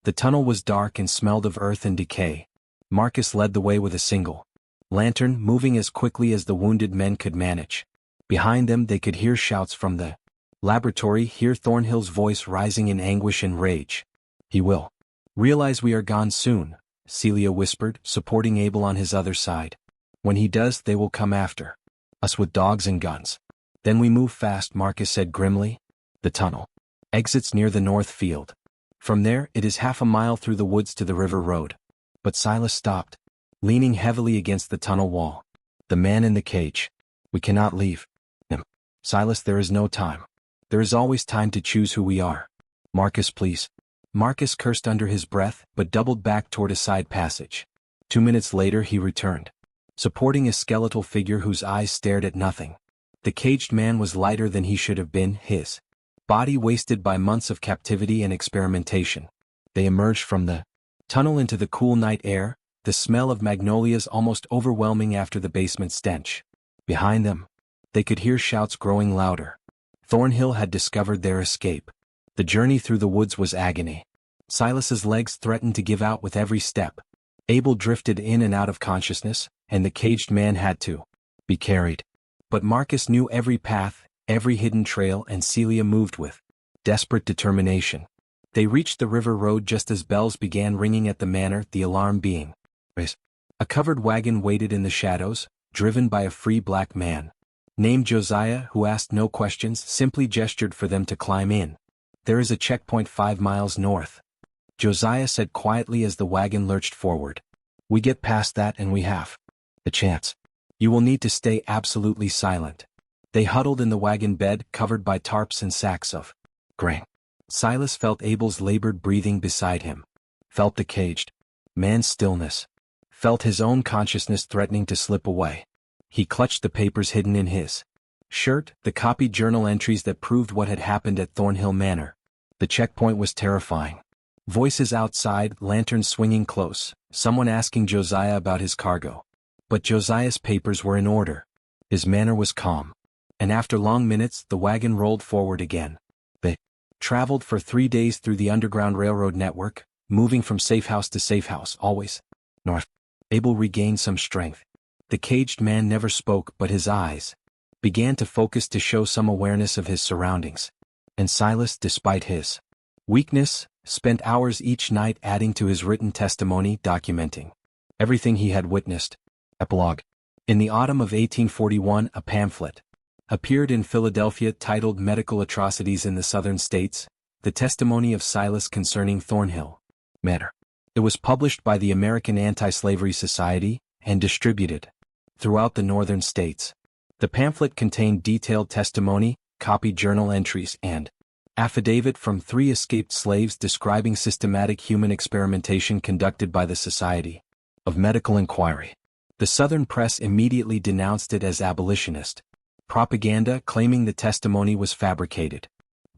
The tunnel was dark and smelled of earth and decay. Marcus led the way with a single lantern, moving as quickly as the wounded men could manage. Behind them they could hear shouts from the laboratory, hear Thornhill's voice rising in anguish and rage. He will realize we are gone soon, Celia whispered, supporting Abel on his other side. When he does, they will come after us with dogs and guns. Then we move fast, Marcus said grimly. The tunnel exits near the north field. From there, it is half a mile through the woods to the river road. But Silas stopped, leaning heavily against the tunnel wall. The man in the cage. We cannot leave him. Silas, there is no time. There is always time to choose who we are. Marcus, please. Marcus cursed under his breath, but doubled back toward a side passage. 2 minutes later he returned, supporting a skeletal figure whose eyes stared at nothing. The caged man was lighter than he should have been, his body wasted by months of captivity and experimentation. They emerged from the tunnel into the cool night air, the smell of magnolias almost overwhelming after the basement stench. Behind them, they could hear shouts growing louder. Thornhill had discovered their escape. The journey through the woods was agony. Silas's legs threatened to give out with every step. Abel drifted in and out of consciousness, and the caged man had to be carried. But Marcus knew every path, every hidden trail, and Celia moved with desperate determination. They reached the river road just as bells began ringing at the manor, the alarm being raised. A covered wagon waited in the shadows, driven by a free black man named Josiah, who asked no questions, simply gestured for them to climb in. "There is a checkpoint 5 miles north," Josiah said quietly as the wagon lurched forward. "We get past that and we have a chance. You will need to stay absolutely silent." They huddled in the wagon bed, covered by tarps and sacks of grain. Silas felt Abel's labored breathing beside him, felt the caged man's stillness, felt his own consciousness threatening to slip away. He clutched the papers hidden in his shirt, the copied journal entries that proved what had happened at Thornhill Manor. The checkpoint was terrifying. Voices outside, lanterns swinging close, someone asking Josiah about his cargo. But Josiah's papers were in order. His manner was calm. And after long minutes, the wagon rolled forward again. They traveled for 3 days through the Underground Railroad network, moving from safe house to safe house, always north. Abel regained some strength. The caged man never spoke, but his eyes began to focus to show some awareness of his surroundings. And Silas, despite his weakness, spent hours each night adding to his written testimony, documenting everything he had witnessed. Epilogue. In the autumn of 1841, a pamphlet appeared in Philadelphia titled "Medical Atrocities in the Southern States, the Testimony of Silas Concerning Thornhill Manor." It was published by the American Anti-Slavery Society and distributed throughout the northern states. The pamphlet contained detailed testimony, copied journal entries, and affidavit from 3 escaped slaves describing systematic human experimentation conducted by the Society of Medical Inquiry. The Southern press immediately denounced it as abolitionist propaganda, claiming the testimony was fabricated.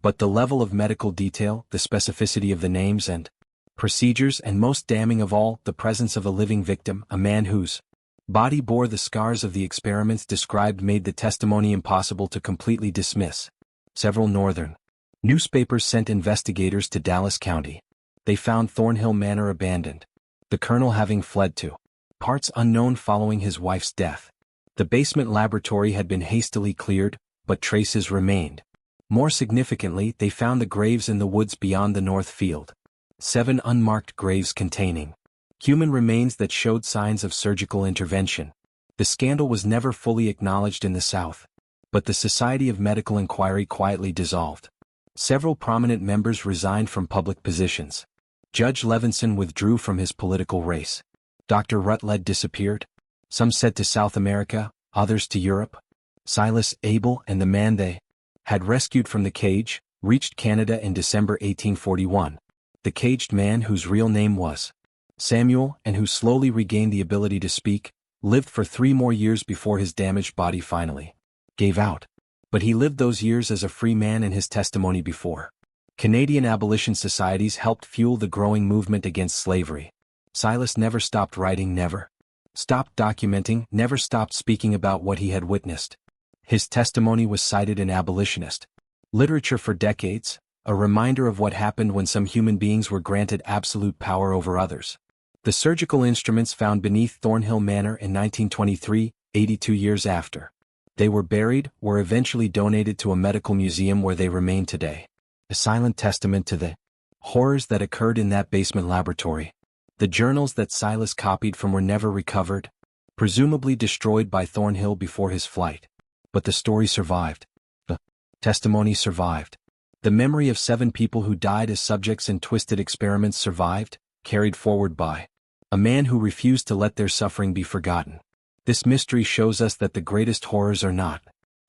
But the level of medical detail, the specificity of the names and procedures, and most damning of all, the presence of a living victim, a man whose body bore the scars of the experiments described, made the testimony impossible to completely dismiss. Several northern newspapers sent investigators to Dallas County. They found Thornhill Manor abandoned, the colonel having fled to parts unknown following his wife's death. The basement laboratory had been hastily cleared, but traces remained. More significantly, they found the graves in the woods beyond the north field. 7 unmarked graves containing human remains that showed signs of surgical intervention. The scandal was never fully acknowledged in the South, but the Society of Medical Inquiry quietly dissolved. Several prominent members resigned from public positions. Judge Levinson withdrew from his political race. Dr. Rutledge disappeared. Some said to South America, others to Europe. Silas, Abel, and the man they had rescued from the cage reached Canada in December 1841. The caged man, whose real name was Samuel, and who slowly regained the ability to speak, lived for 3 more years before his damaged body finally gave out. But he lived those years as a free man, and his testimony before Canadian abolition societies helped fuel the growing movement against slavery. Silas never stopped writing, never stopped documenting, never stopped speaking about what he had witnessed. His testimony was cited in abolitionist literature for decades, a reminder of what happened when some human beings were granted absolute power over others. The surgical instruments found beneath Thornhill Manor in 1923, 82 years after they were buried, were eventually donated to a medical museum where they remain today. A silent testament to the horrors that occurred in that basement laboratory. The journals that Silas copied from were never recovered, presumably destroyed by Thornhill before his flight. But the story survived. The testimony survived. The memory of 7 people who died as subjects in twisted experiments survived, carried forward by a man who refused to let their suffering be forgotten. This mystery shows us that the greatest horrors are not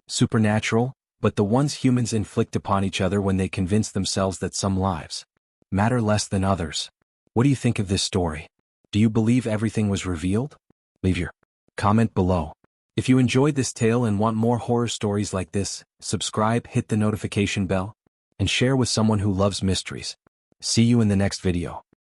supernatural, but the ones humans inflict upon each other when they convince themselves that some lives matter less than others. What do you think of this story? Do you believe everything was revealed? Leave your comment below. If you enjoyed this tale and want more horror stories like this, subscribe, hit the notification bell, and share with someone who loves mysteries. See you in the next video.